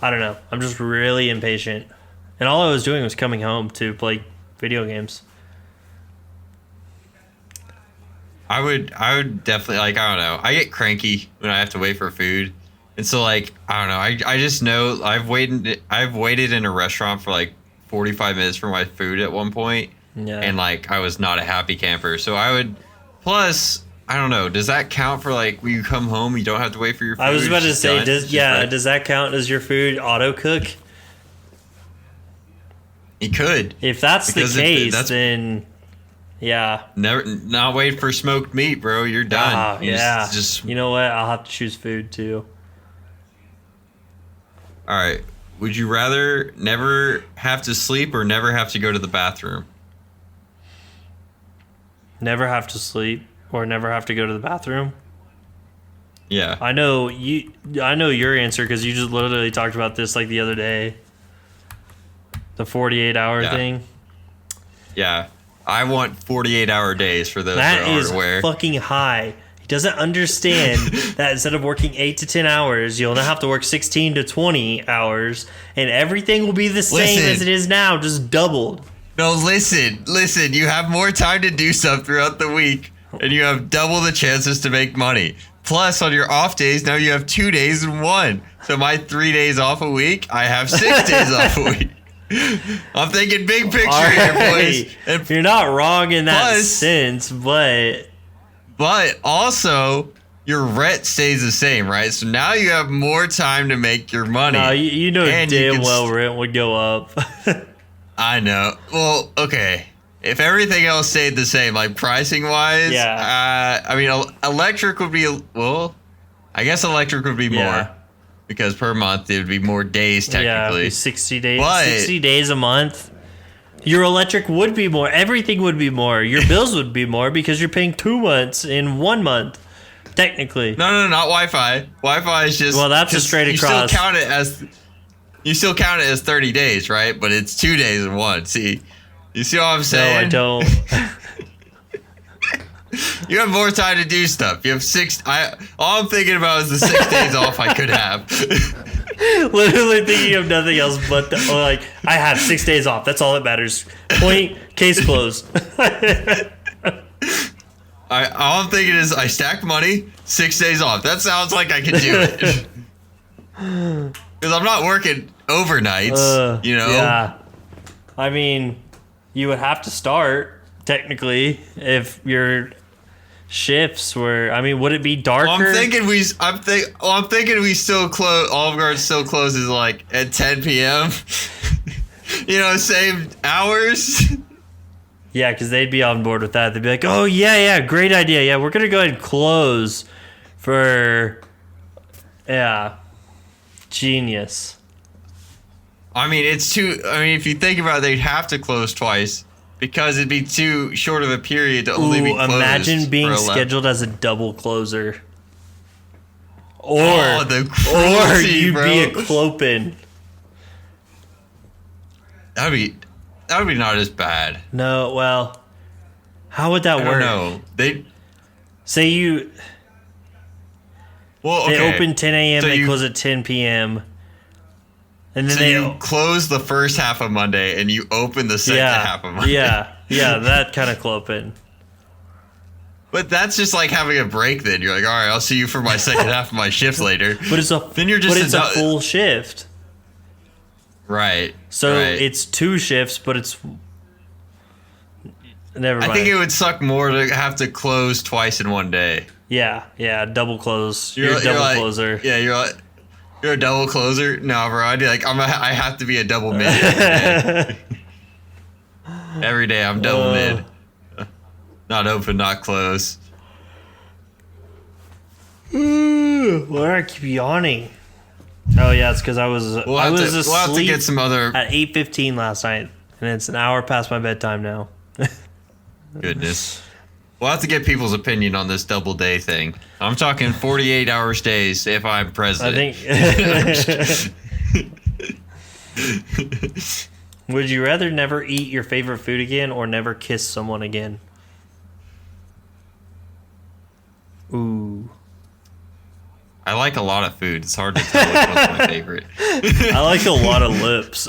I don't know. I'm just really impatient. And all I was doing was coming home to play video games. I would definitely like, I don't know. I get cranky when I have to wait for food. And so like, I don't know. I just know I've waited in a restaurant for like 45 minutes for my food at one point. Yeah. And like I was not a happy camper. So I would plus I don't know, does that count for like when you come home you don't have to wait for your food? I was about It's to just say, done? It's just does that count as your food auto cook? It could. If that's Because the case, that's- then yeah. Never not wait for smoked meat, bro. You're done. Ah, You yeah. Just You know what? I'll have to choose food too. all right. Would you rather never have to sleep or never have to go to the bathroom? Never have to sleep or never have to go to the bathroom. Yeah. I know your answer because you just literally talked about this like the other day. The 48-hour Yeah. thing. Yeah. I want 48-hour days for those That that are is aware. fucking high. He doesn't understand that instead of working 8 to 10 hours, you'll now have to work 16 to 20 hours, and everything will be the same Listen. as it is now, just doubled. No, listen. You have more time to do stuff throughout the week, and you have double the chances to make money. Plus, on your off days, now you have 2 days in one. So my 3 days off a week, I have 6 days off a week. I'm thinking big picture All here, right. boys. And You're not wrong in that Plus- sense, but But also, your rent stays the same, right? So now you have more time to make your money. no, you know And you damn can well rent would go up. I know. Well, okay. If everything else stayed the same, like pricing wise, Yeah. I mean, electric would be, well, I guess electric would be Yeah. more because per month it would be more days Yeah, technically. it'd be 60 days. But- 60 days a month. Your electric would be more. Everything would be more. Your bills would be more because you're paying 2 months in 1 month, technically. No, not Wi-Fi. Wi-Fi is just Well, that's a 'cause straight across. You still count it as 30 days, right? But it's 2 days in one. See, you see what I'm No, saying? I don't. You have more time to do stuff. You have all I'm thinking about is the 6 days off I could have. Literally thinking of nothing else but like I have 6 days off. That's all that matters. Point. Case closed. All I'm thinking is I stack money, 6 days off. That sounds like I could do it. Because I'm not working overnights, you know? Yeah. I mean, you would have to start technically if your shifts were. I mean, would it be darker? Well, I'm thinking we still close. Olive Garden still closes like at 10 p.m. You know, same hours. Yeah, because they'd be on board with that. They'd be like, "Oh yeah, great idea. Yeah, we're gonna go ahead and close for genius." I mean, it's too. I mean, if you think about it, they'd have to close twice because it'd be too short of a period to only be Ooh, closed. imagine being for 11. scheduled as a double closer, or the or cruelty, you'd bro. be a clopin. That'd be not as bad. No, well, how would that I work? don't know. Say you Well, they okay. open 10 a.m. So they you- close at 10 p.m. And then So they you close the first half of Monday and you open the second half of Monday. yeah, that kind of clopin. But that's just like having a break. Then you're like, all right, I'll see you for my second half of my shift later. But it's a Then you're just but it's a adult- full shift. Right. So right. it's 2 shifts, but it's never mind. I think it would suck more to have to close twice in one day. yeah, double close. You're a double like, closer. Yeah, you're a double closer. No, bro, I'd be like, I have to be a double mid every day. Every day I'm double mid. Not open, not close. Why do I keep yawning? Oh yeah, it's because I was We'll I have, was to, we'll have to asleep get some other at 8:15 last night, and it's an hour past my bedtime now. goodness. We'll have to get people's opinion on this double day thing. I'm talking 48 hours days if I'm I president. think. Would you rather never eat your favorite food again or never kiss someone again? Ooh. I like a lot of food. It's hard to tell which one's my favorite. I like a lot of lips.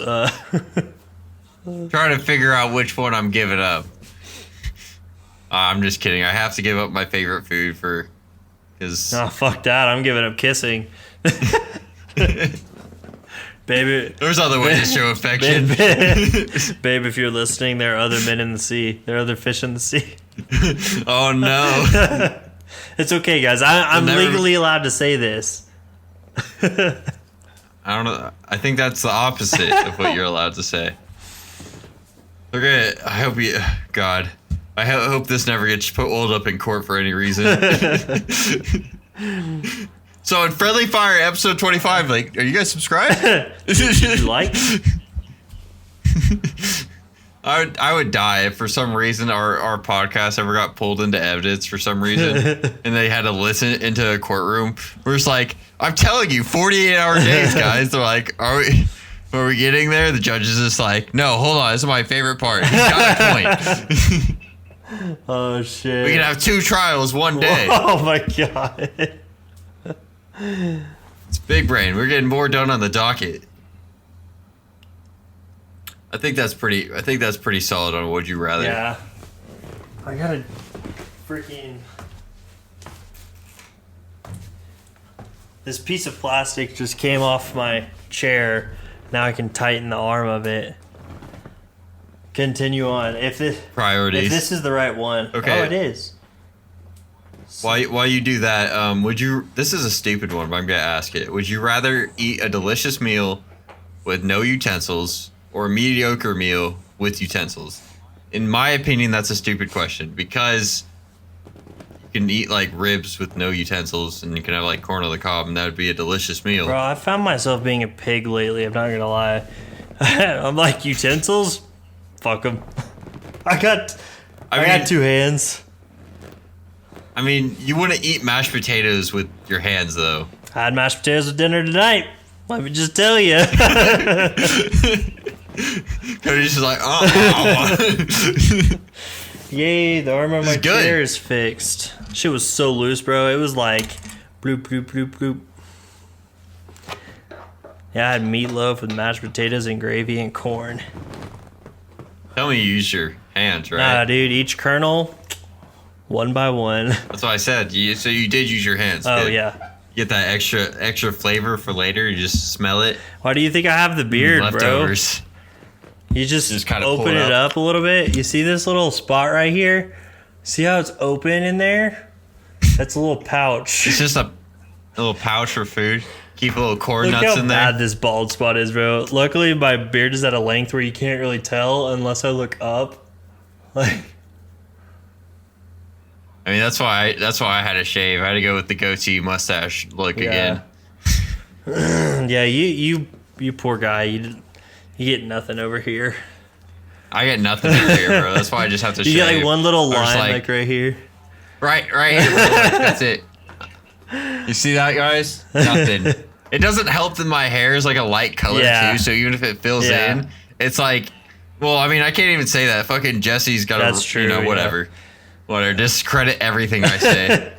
Trying to figure out which one I'm giving up. I'm just kidding. I have to give up my favorite food because Oh, fuck that. I'm giving up kissing. Baby. there's other ways to show affection. Babe, if you're listening, there are other men in the sea. There are other fish in the sea. Oh no. It's okay, guys. I'm never- legally allowed to say this. I don't know. I think that's the opposite of what you're allowed to say. Okay, I hope you. God, I hope this never gets pulled up in court for any reason. So in Friendly Fire episode 25, like, are you guys subscribed? You like? I would die if for some reason our podcast ever got pulled into evidence for some reason and they had to listen into a courtroom. We're just like, I'm telling you, 48-hour days, guys. They're like, are we getting there? The judge is just like, no, hold on, this is my favorite part. He's got a point. Oh, shit. We can have 2 trials one day. Oh, my God. It's big brain. We're getting more done on the docket. I think that's pretty solid on Would You Rather. Yeah. I gotta freaking. This piece of plastic just came off my chair. Now I can tighten the arm of it. Continue on. If this Priorities. is the right one. Okay. Oh, it is. While you do that, would you? This is a stupid one, but I'm gonna ask it. Would you rather eat a delicious meal with no utensils or a mediocre meal with utensils? In my opinion, that's a stupid question because you can eat like ribs with no utensils, and you can have like corn on the cob, and that would be a delicious meal. Bro, I found myself being a pig lately. I'm not gonna lie. I'm like, utensils? Fuck them. I got mean- 2 hands. I mean, you wouldn't eat mashed potatoes with your hands, though. I had mashed potatoes with dinner tonight. Let me just tell you. Cody's just like, oh. Yay, the arm of my is good. chair is fixed. Shit was so loose, bro. It was like bloop, bloop, bloop, bloop. Yeah, I had meatloaf with mashed potatoes and gravy and corn. Tell me you use your hands, right? Nah, dude, each kernel, one by one. That's what I said. So you did use your hands. Oh, Good. yeah. Get that extra flavor for later. You just smell it. Why do you think I have the beard, bro? Leftovers. You just kinda pull open it it up. up a little bit. You see this little spot right here? See how it's open in there? That's a little pouch. It's just a little pouch for food. Keep a little corn Look nuts how in there. bad this bald spot is, bro. Luckily, my beard is at a length where you can't really tell unless I look up. Like, I mean, that's why I had to shave. I had to go with the goatee mustache look Yeah. again. yeah, you poor guy. You get nothing over here. I get nothing over here, bro. That's why I just have to You shave. get like one little I was line like right here. right here. Bro. Like, that's it. You see that, guys? Nothing. It doesn't help that my hair is like a light color Yeah. too. So even if it fills Yeah. in, it's like, well, I mean, I can't even say that. Fucking Jesse's got That's to, true, you know, yeah. whatever. Whatever. Discredit everything I say.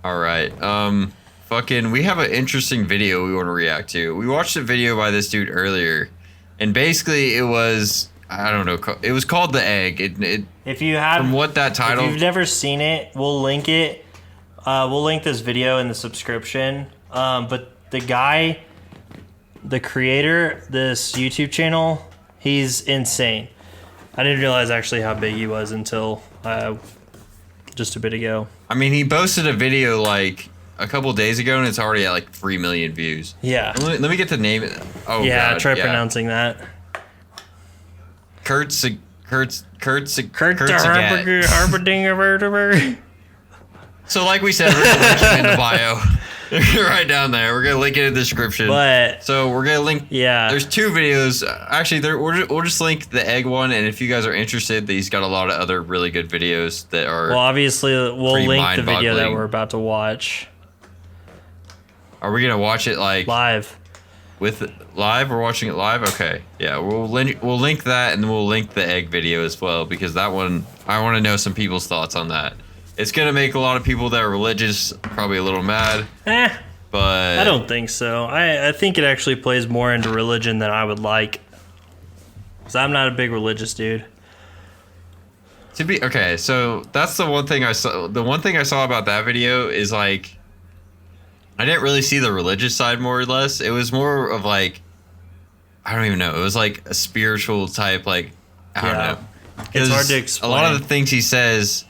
All right. Fucking, we have an interesting video we want to react to. We watched a video by this dude earlier, and basically it was, I don't know, it was called The Egg. If you have, From what that title, if you've never seen it, we'll link it. We'll link this video in the subscription. But the guy, the creator, this YouTube channel, he's insane. I didn't realize actually how big he was until just a bit ago. I mean, he posted a video like a couple days ago, and it's already at like 3 million views. Yeah. Let me get the name. Oh, Yeah, God, try pronouncing that. Kurt Kurt Sagat. Harberdinger. So, like we said, we're gonna link him in the bio, right down there. We're gonna link it in the description. But So we're gonna link. yeah, There's 2 videos. Actually, we'll just link the egg one, and if you guys are interested, he's got a lot of other really good videos that are. well, obviously we'll pretty link the video that mind-boggling. we're about to watch Are we gonna watch it like live. with live? We're watching it live. Okay, yeah. We'll link that, and then we'll link the egg video as well, because that one I want to know some people's thoughts on that. It's gonna make a lot of people that are religious probably a little mad, but I don't think so. I think it actually plays more into religion than I would like. Because I'm not a big religious dude. To be okay, so that's the one thing I saw. The one thing I saw about that video is like, I didn't really see the religious side more or less. It was more of like, I don't even know. It was like a spiritual type, like I don't Yeah. know. It's hard to 'Cause explain. A lot of the things he says,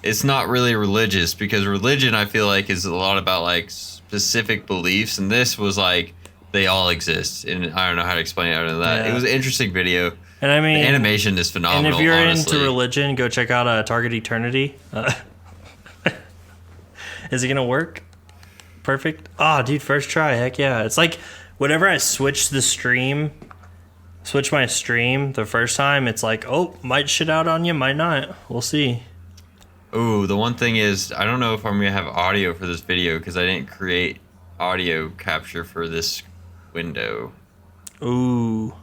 it's not really religious, because religion I feel like is a lot about like specific beliefs, and this was like they all exist, and I don't know how to explain it other than that. Yeah. It was an interesting video. And I The mean, animation is phenomenal. and if you're honestly. into religion, go check out Target Eternity. Is it gonna work? Perfect. Oh, dude, first try. Heck yeah! It's like whenever I switch my stream the first time, it's like, oh, might shit out on you, might not. We'll see. Ooh, the one thing is, I don't know if I'm gonna have audio for this video because I didn't create audio capture for this window. Ooh.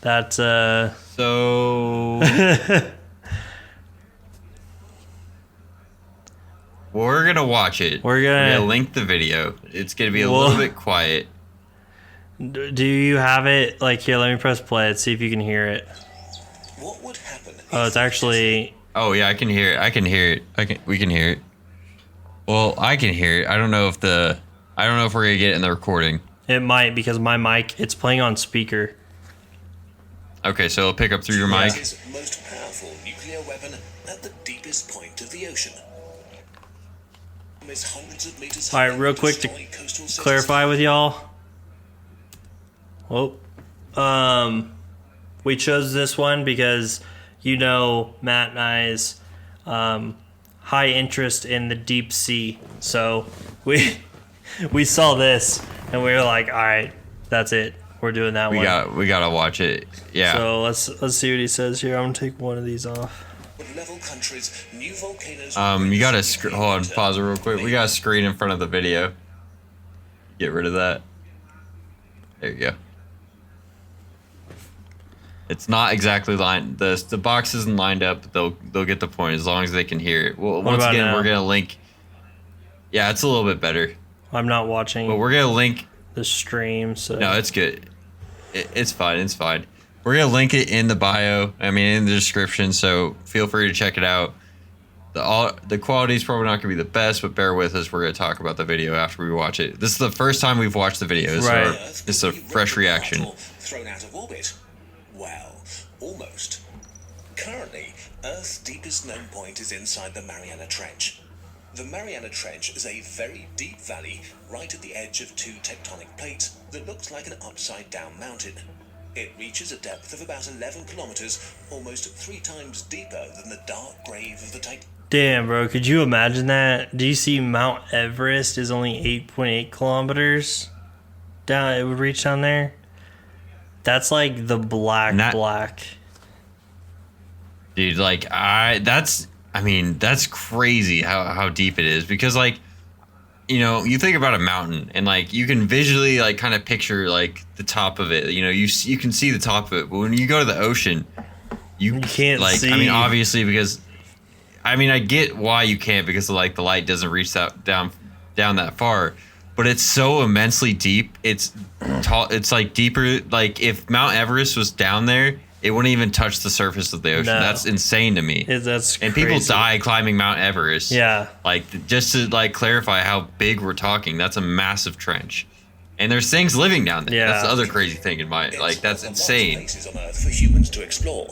That's So we're gonna watch it. We're gonna- link the video. It's gonna be a Well- little bit quiet. Do you have it? Like, here, let me press play. Let's see if you can hear it. What would happen? Oh, it's actually. Oh yeah, I can hear it. We can hear it. Well, I can hear it. I don't know if we're gonna get it in the recording. It might, because my mic, it's playing on speaker. Okay, so it'll pick up through your mic. His most powerful nuclear weapon at the deepest point of the ocean. Is hundreds of meters All right, high, real quick to destroy coastal cities. clarify with y'all. Well, we chose this one because Matt and I's high interest in the deep sea. So we saw this and we were like, all right, that's it. We're doing that one. We gotta watch it. Yeah. So let's see what he says here. I'm gonna take one of these off. Would level countries, new volcanoes. You got to hold on, pause it real quick. We got a screen in front of the video. Get rid of that. There you go. It's not exactly lined. The box isn't lined up, but they'll get the point as long as they can hear it. Well, once about again, now? we're gonna link. Yeah, it's a little bit better, I'm not watching but we're gonna link. the stream, so No, it's good. It's fine. It's fine. We're gonna link it in the bio. I mean, in the description. So feel free to check it out. The quality is probably not gonna be the best, but bear with us. We're gonna talk about the video after we watch it. This is the first time we've watched the video, so Right. it's a fresh reaction. Thrown out of orbit. Well, almost. Currently, Earth's deepest known point is inside the Mariana Trench. The Mariana Trench is a very deep valley right at the edge of two tectonic plates that looks like an upside-down mountain. It reaches a depth of about 11 kilometers, almost 3 times deeper than the dark grave of the Titanic. Damn, bro, could you imagine that? Do you see Mount Everest is only 8.8 kilometers down? It would reach down there. That's like the black. Dude, like that's crazy how deep it is, because like, you know, you think about a mountain and like you can visually like kind of picture like the top of it. You know, you can see the top of it, but when you go to the ocean, you can't like see. I mean, obviously, because I get why you can't, because like the light doesn't reach that down that far, but it's so immensely deep. It's tall. It's like deeper. Like if Mount Everest was down there, it wouldn't even touch the surface of the ocean. No. That's insane to me. That's and crazy. people die climbing Mount Everest. Yeah. Like, just to like clarify how big we're talking, that's a massive trench, and there's things living down there. Yeah. That's the other crazy thing in my It's like. That's one of the insane. largest places on Earth for humans to explore.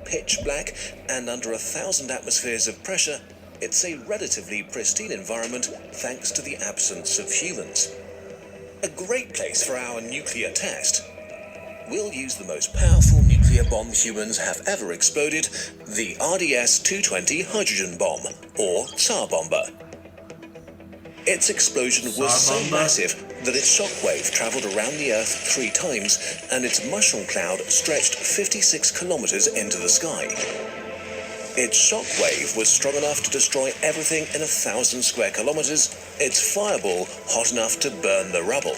Pitch black and under 1,000 atmospheres of pressure, it's a relatively pristine environment thanks to the absence of humans. A great place for our nuclear test. We'll use the most powerful nuclear bomb humans have ever exploded, the RDS-220 hydrogen bomb, or Tsar Bomba. Its explosion was so massive that its shockwave traveled around the Earth 3 times, and its mushroom cloud stretched 56 kilometers into the sky. Its shockwave was strong enough to destroy everything in 1,000 square kilometers, its fireball hot enough to burn the rubble.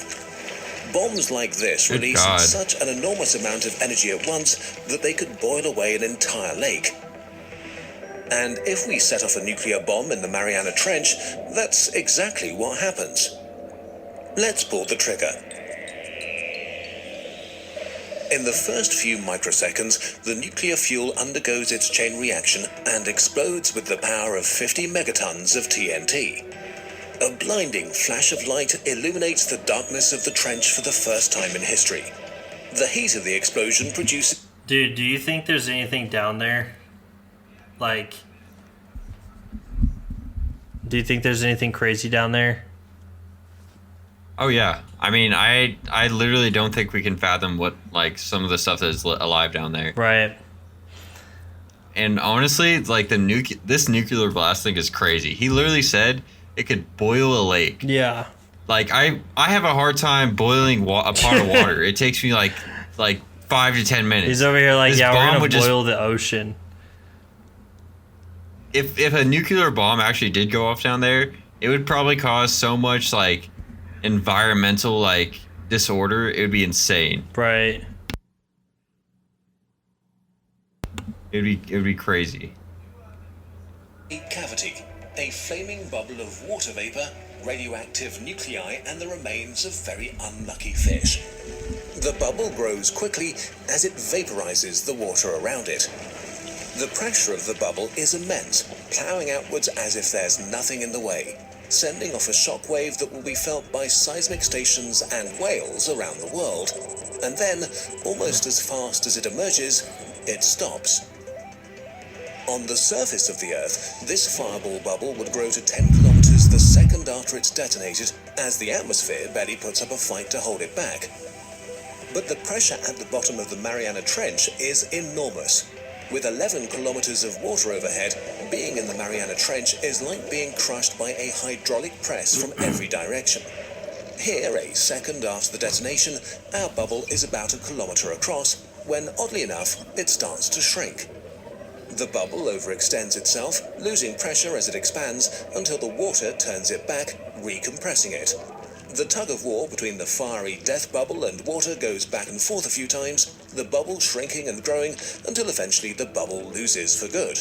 Bombs like this Good release God. such an enormous amount of energy at once that they could boil away an entire lake. And if we set off a nuclear bomb in the Mariana Trench, that's exactly what happens. Let's pull the trigger. In the first few microseconds, the nuclear fuel undergoes its chain reaction and explodes with the power of 50 megatons of TNT. A blinding flash of light illuminates the darkness of the trench for the first time in history. The heat of the explosion produces... Dude, do you think there's anything down there? Like, do you think there's anything crazy down there? Oh yeah. I mean, I literally don't think we can fathom what like some of the stuff that is alive down there. Right. And honestly, like this nuclear blast thing is crazy. He literally said it could boil a lake. Yeah. Like I have a hard time boiling a pot of water. It takes me like 5 to 10 minutes. He's over here like, This yeah, we're bomb gonna would just- boil the ocean. If a nuclear bomb actually did go off down there, it would probably cause so much like environmental like disorder. It would be insane. Right. It would be crazy. a cavity, a flaming bubble of water vapor, radioactive nuclei, and the remains of very unlucky fish. The bubble grows quickly as it vaporizes the water around it. The pressure of the bubble is immense, plowing outwards as if there's nothing in the way, sending off a shockwave that will be felt by seismic stations and whales around the world. And then, almost as fast as it emerges, it stops. On the surface of the Earth, this fireball bubble would grow to 10 kilometers the second after it's detonated, as the atmosphere barely puts up a fight to hold it back. But the pressure at the bottom of the Mariana Trench is enormous. With 11 kilometers of water overhead, being in the Mariana Trench is like being crushed by a hydraulic press from every direction. Here, a second after the detonation, our bubble is about 1 kilometer across, when, oddly enough, it starts to shrink. The bubble overextends itself, losing pressure as it expands, until the water turns it back, recompressing it. The tug-of-war between the fiery death bubble and water goes back and forth a few times, the bubble shrinking and growing until eventually the bubble loses for good.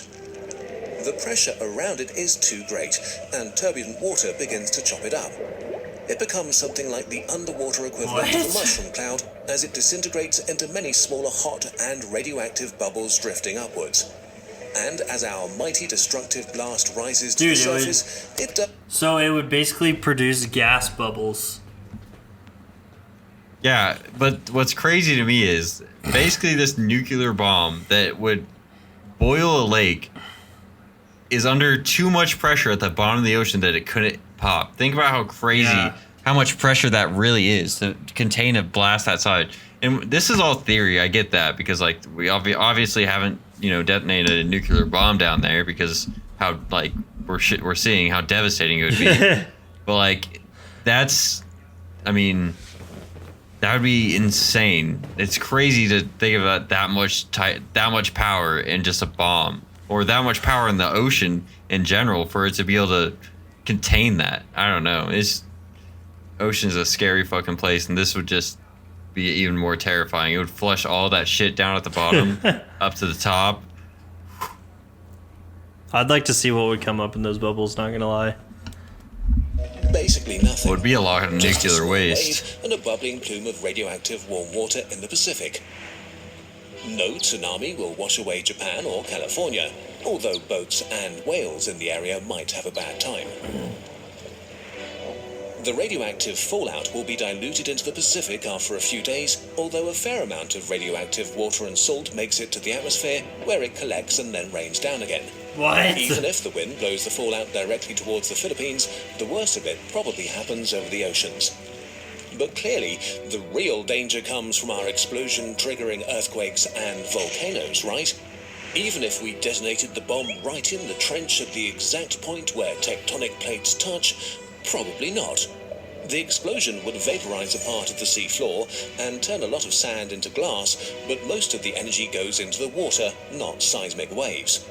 The pressure around it is too great, and turbulent water begins to chop it up. It becomes something like the underwater equivalent of a mushroom cloud, as it disintegrates into many smaller hot and radioactive bubbles drifting upwards. And as our mighty destructive blast rises to the surface, it does... So it would basically produce gas bubbles. Yeah, but what's crazy to me is basically this nuclear bomb that would boil a lake is under too much pressure at the bottom of the ocean that it couldn't pop. Think about how crazy, how much pressure that really is to contain a blast that size. And this is all theory. I get that because like we obviously haven't detonated a nuclear bomb down there because how like we're seeing how devastating it would be. But like I mean, that would be insane. It's crazy to think about that much power in just a bomb, or that much power in the ocean in general for it to be able to contain that. I don't know. Ocean's a scary fucking place, and this would just be even more terrifying. It would flush all that shit down at the bottom up to the top. I'd like to see what would come up in those bubbles, not gonna lie. Basically nothing. It would be a lot of Just a nuclear small waste. wave and a bubbling plume of radioactive warm water in the Pacific. No tsunami will wash away Japan or California, although boats and whales in the area might have a bad time. The radioactive fallout will be diluted into the Pacific after a few days, although a fair amount of radioactive water and salt makes it to the atmosphere, where it collects and then rains down again. What? Even if the wind blows the fallout directly towards the Philippines, the worst of it probably happens over the oceans. But clearly, the real danger comes from our explosion-triggering earthquakes and volcanoes, right? Even if we detonated the bomb right in the trench at the exact point where tectonic plates touch, probably not. The explosion would vaporize a part of the sea floor and turn a lot of sand into glass, but most of the energy goes into the water, not seismic waves.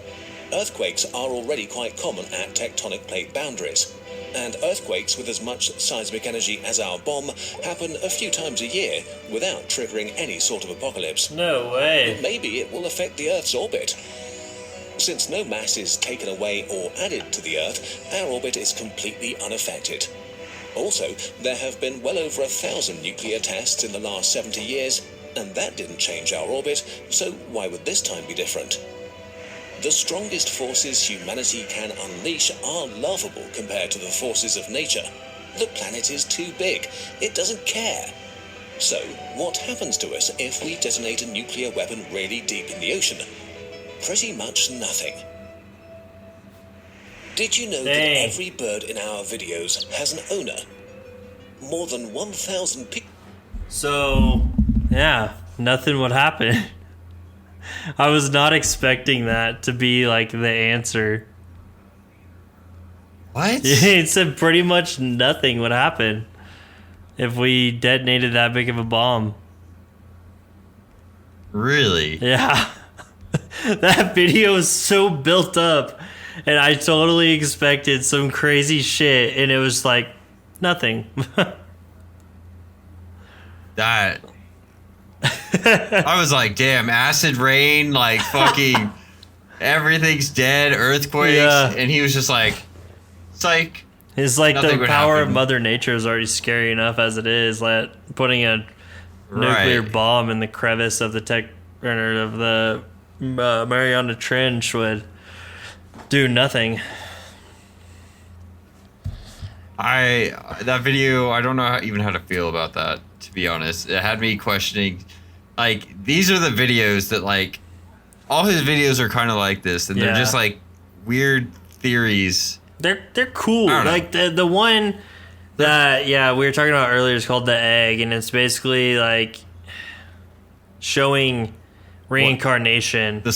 Earthquakes are already quite common at tectonic plate boundaries, and earthquakes with as much seismic energy as our bomb happen a few times a year without triggering any sort of apocalypse. No way. Maybe it will affect the Earth's orbit. Since no mass is taken away or added to the Earth, our orbit is completely unaffected. Also, there have been well over 1,000 nuclear tests in the last 70 years, and that didn't change our orbit, so why would this time be different? The strongest forces humanity can unleash are laughable compared to the forces of nature. The planet is too big. It doesn't care. So, what happens to us if we detonate a nuclear weapon really deep in the ocean? Pretty much nothing. Did you know that every bird in our videos has an owner? More than 1,000 people. So, yeah, nothing would happen. I was not expecting that to be like the answer. What? It said pretty much nothing would happen if we detonated that big of a bomb. Really? Yeah. That video was so built up, and I totally expected some crazy shit, and it was like nothing. That I was like, damn, acid rain, like fucking everything's dead, earthquakes, Yeah. and he was just like, psych. It's like Nothing the would power of happen. Mother Nature is already scary enough as it is. Like putting a nuclear Right. bomb in the crevice of the Mariana Trench would do nothing. That video, I don't know even how to feel about that, to be honest. It had me questioning, like, these are the videos that, like, all his videos are kind of like this, and they're Yeah. just like weird theories. They're cool. I don't know. Like the one that we were talking about earlier is called The Egg, and it's basically like showing reincarnation. The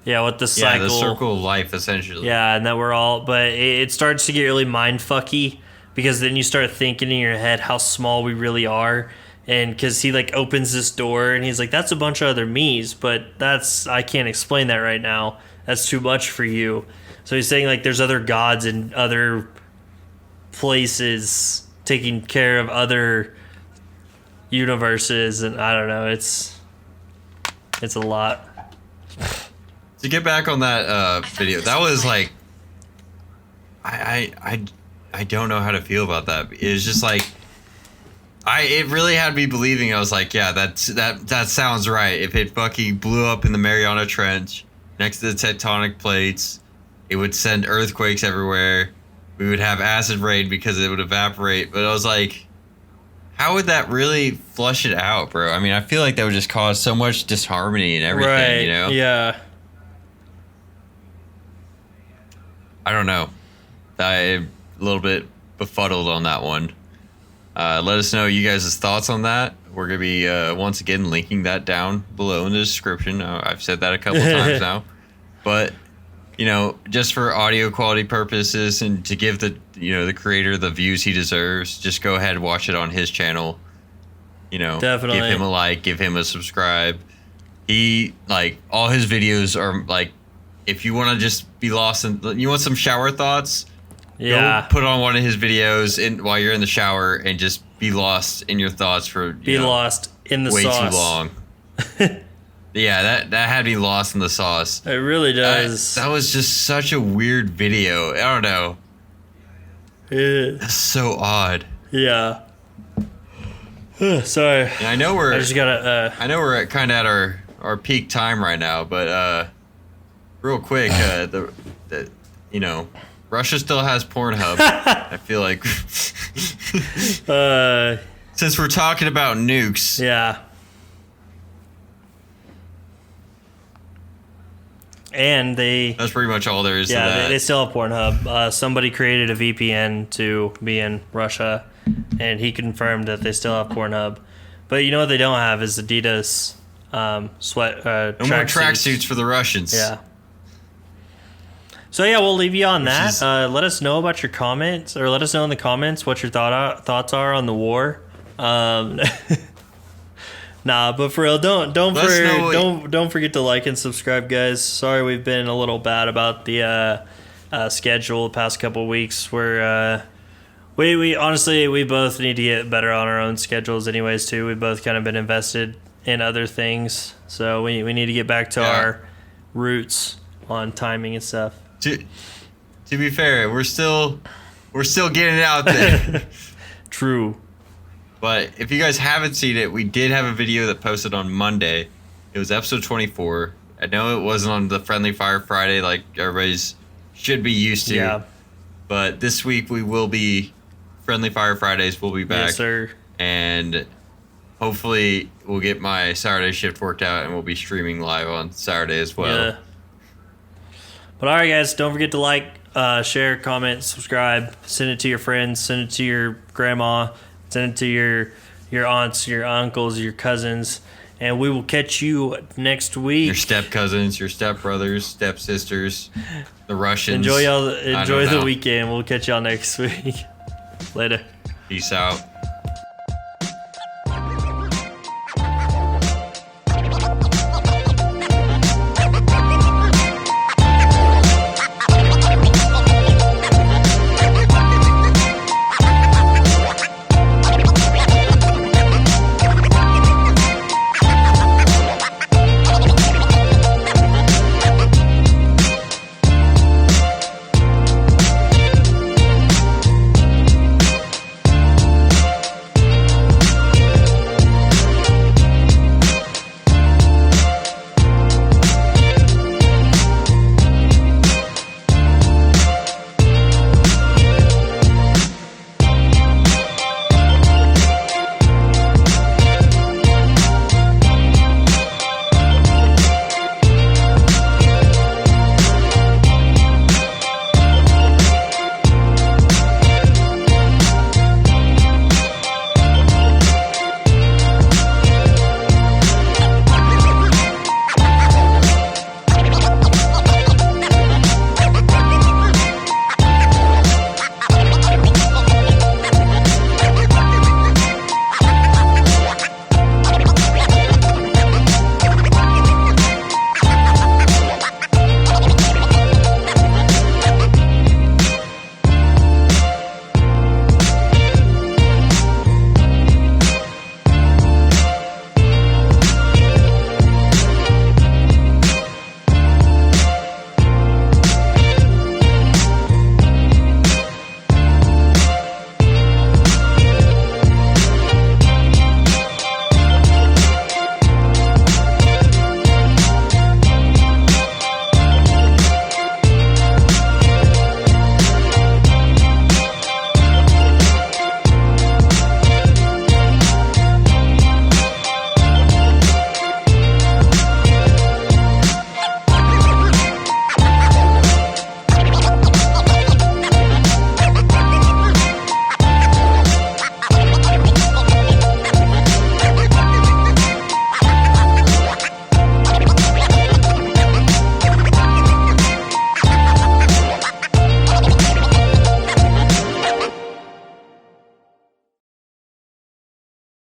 What the cycle. the circle of life, essentially. Yeah, and that we're all, but it starts to get really mind fucky because then you start thinking in your head how small we really are. And because he like opens this door and he's like, that's a bunch of other me's, but I can't explain that right now. That's too much for you. So he's saying like there's other gods in other places taking care of other universes, and I don't know. It's a lot. To get back on that video, that was like, I don't know how to feel about that. It was just like, it really had me believing. I was like, yeah, that sounds right. If it fucking blew up in the Mariana Trench next to the tectonic plates, it would send earthquakes everywhere. We would have acid rain because it would evaporate. But I was like, how would that really flush it out, bro? I mean, I feel like that would just cause so much disharmony and everything, Right. you know? Yeah. I don't know. I'm a little bit befuddled on that one. Let us know you guys' thoughts on that. We're going to be, once again, linking that down below in the description. I've said that a couple times now. But, you know, just for audio quality purposes and to give the, you know, the creator the views he deserves, just go ahead and watch it on his channel. You know, Definitely. give him a like, give him a subscribe. He, like, all his videos are, like, if you want to just be lost in, you want some shower thoughts, Yeah. go put on one of his videos while you're in the shower and just be lost in your thoughts for Be lost in the way sauce. too long. Yeah, that had me lost in the sauce. It really does. That was just such a weird video. I don't know. That's so odd. Yeah. Sorry. And I know we're I just gotta. at kind of at our peak time right now, but real quick, the you know, Russia still has Pornhub. I feel like since we're talking about nukes, Yeah. And that's pretty much all there is to yeah, that. they still have Pornhub. Somebody created a VPN to be in Russia, and he confirmed that they still have Pornhub. But you know what they don't have is Adidas sweat no more tracksuits for the Russians. Yeah. So yeah, we'll leave you on that. is- Let us know about your comments, or let us know in the comments what your thoughts are on the war. Nah, but for real, don't Let us know don't forget to like and subscribe, guys. Sorry, we've been a little bad about the schedule the past couple of weeks. We're we honestly we both need to get better on our own schedules, anyways. Too, we've both kind of been invested in other things, so we need to get back to our roots on timing and stuff. To be fair, we're still getting it out there. True. But if you guys haven't seen it, we did have a video that posted on Monday. It was episode 24. I know it wasn't on the Friendly Fire Friday like everybody's should be used to. Yeah. But this week we will be Friendly Fire Fridays. We'll be back. Yes, sir. And hopefully we'll get my Saturday shift worked out and we'll be streaming live on Saturday as well. Yeah. But all right, guys, don't forget to like, share, comment, subscribe. Send it to your friends. Send it to your grandma. Send it to your aunts, your uncles, your cousins. And we will catch you next week. Your step cousins, your step brothers, step sisters, the Russians. Enjoy I don't the know. weekend. We'll catch y'all next week. Later. Peace out.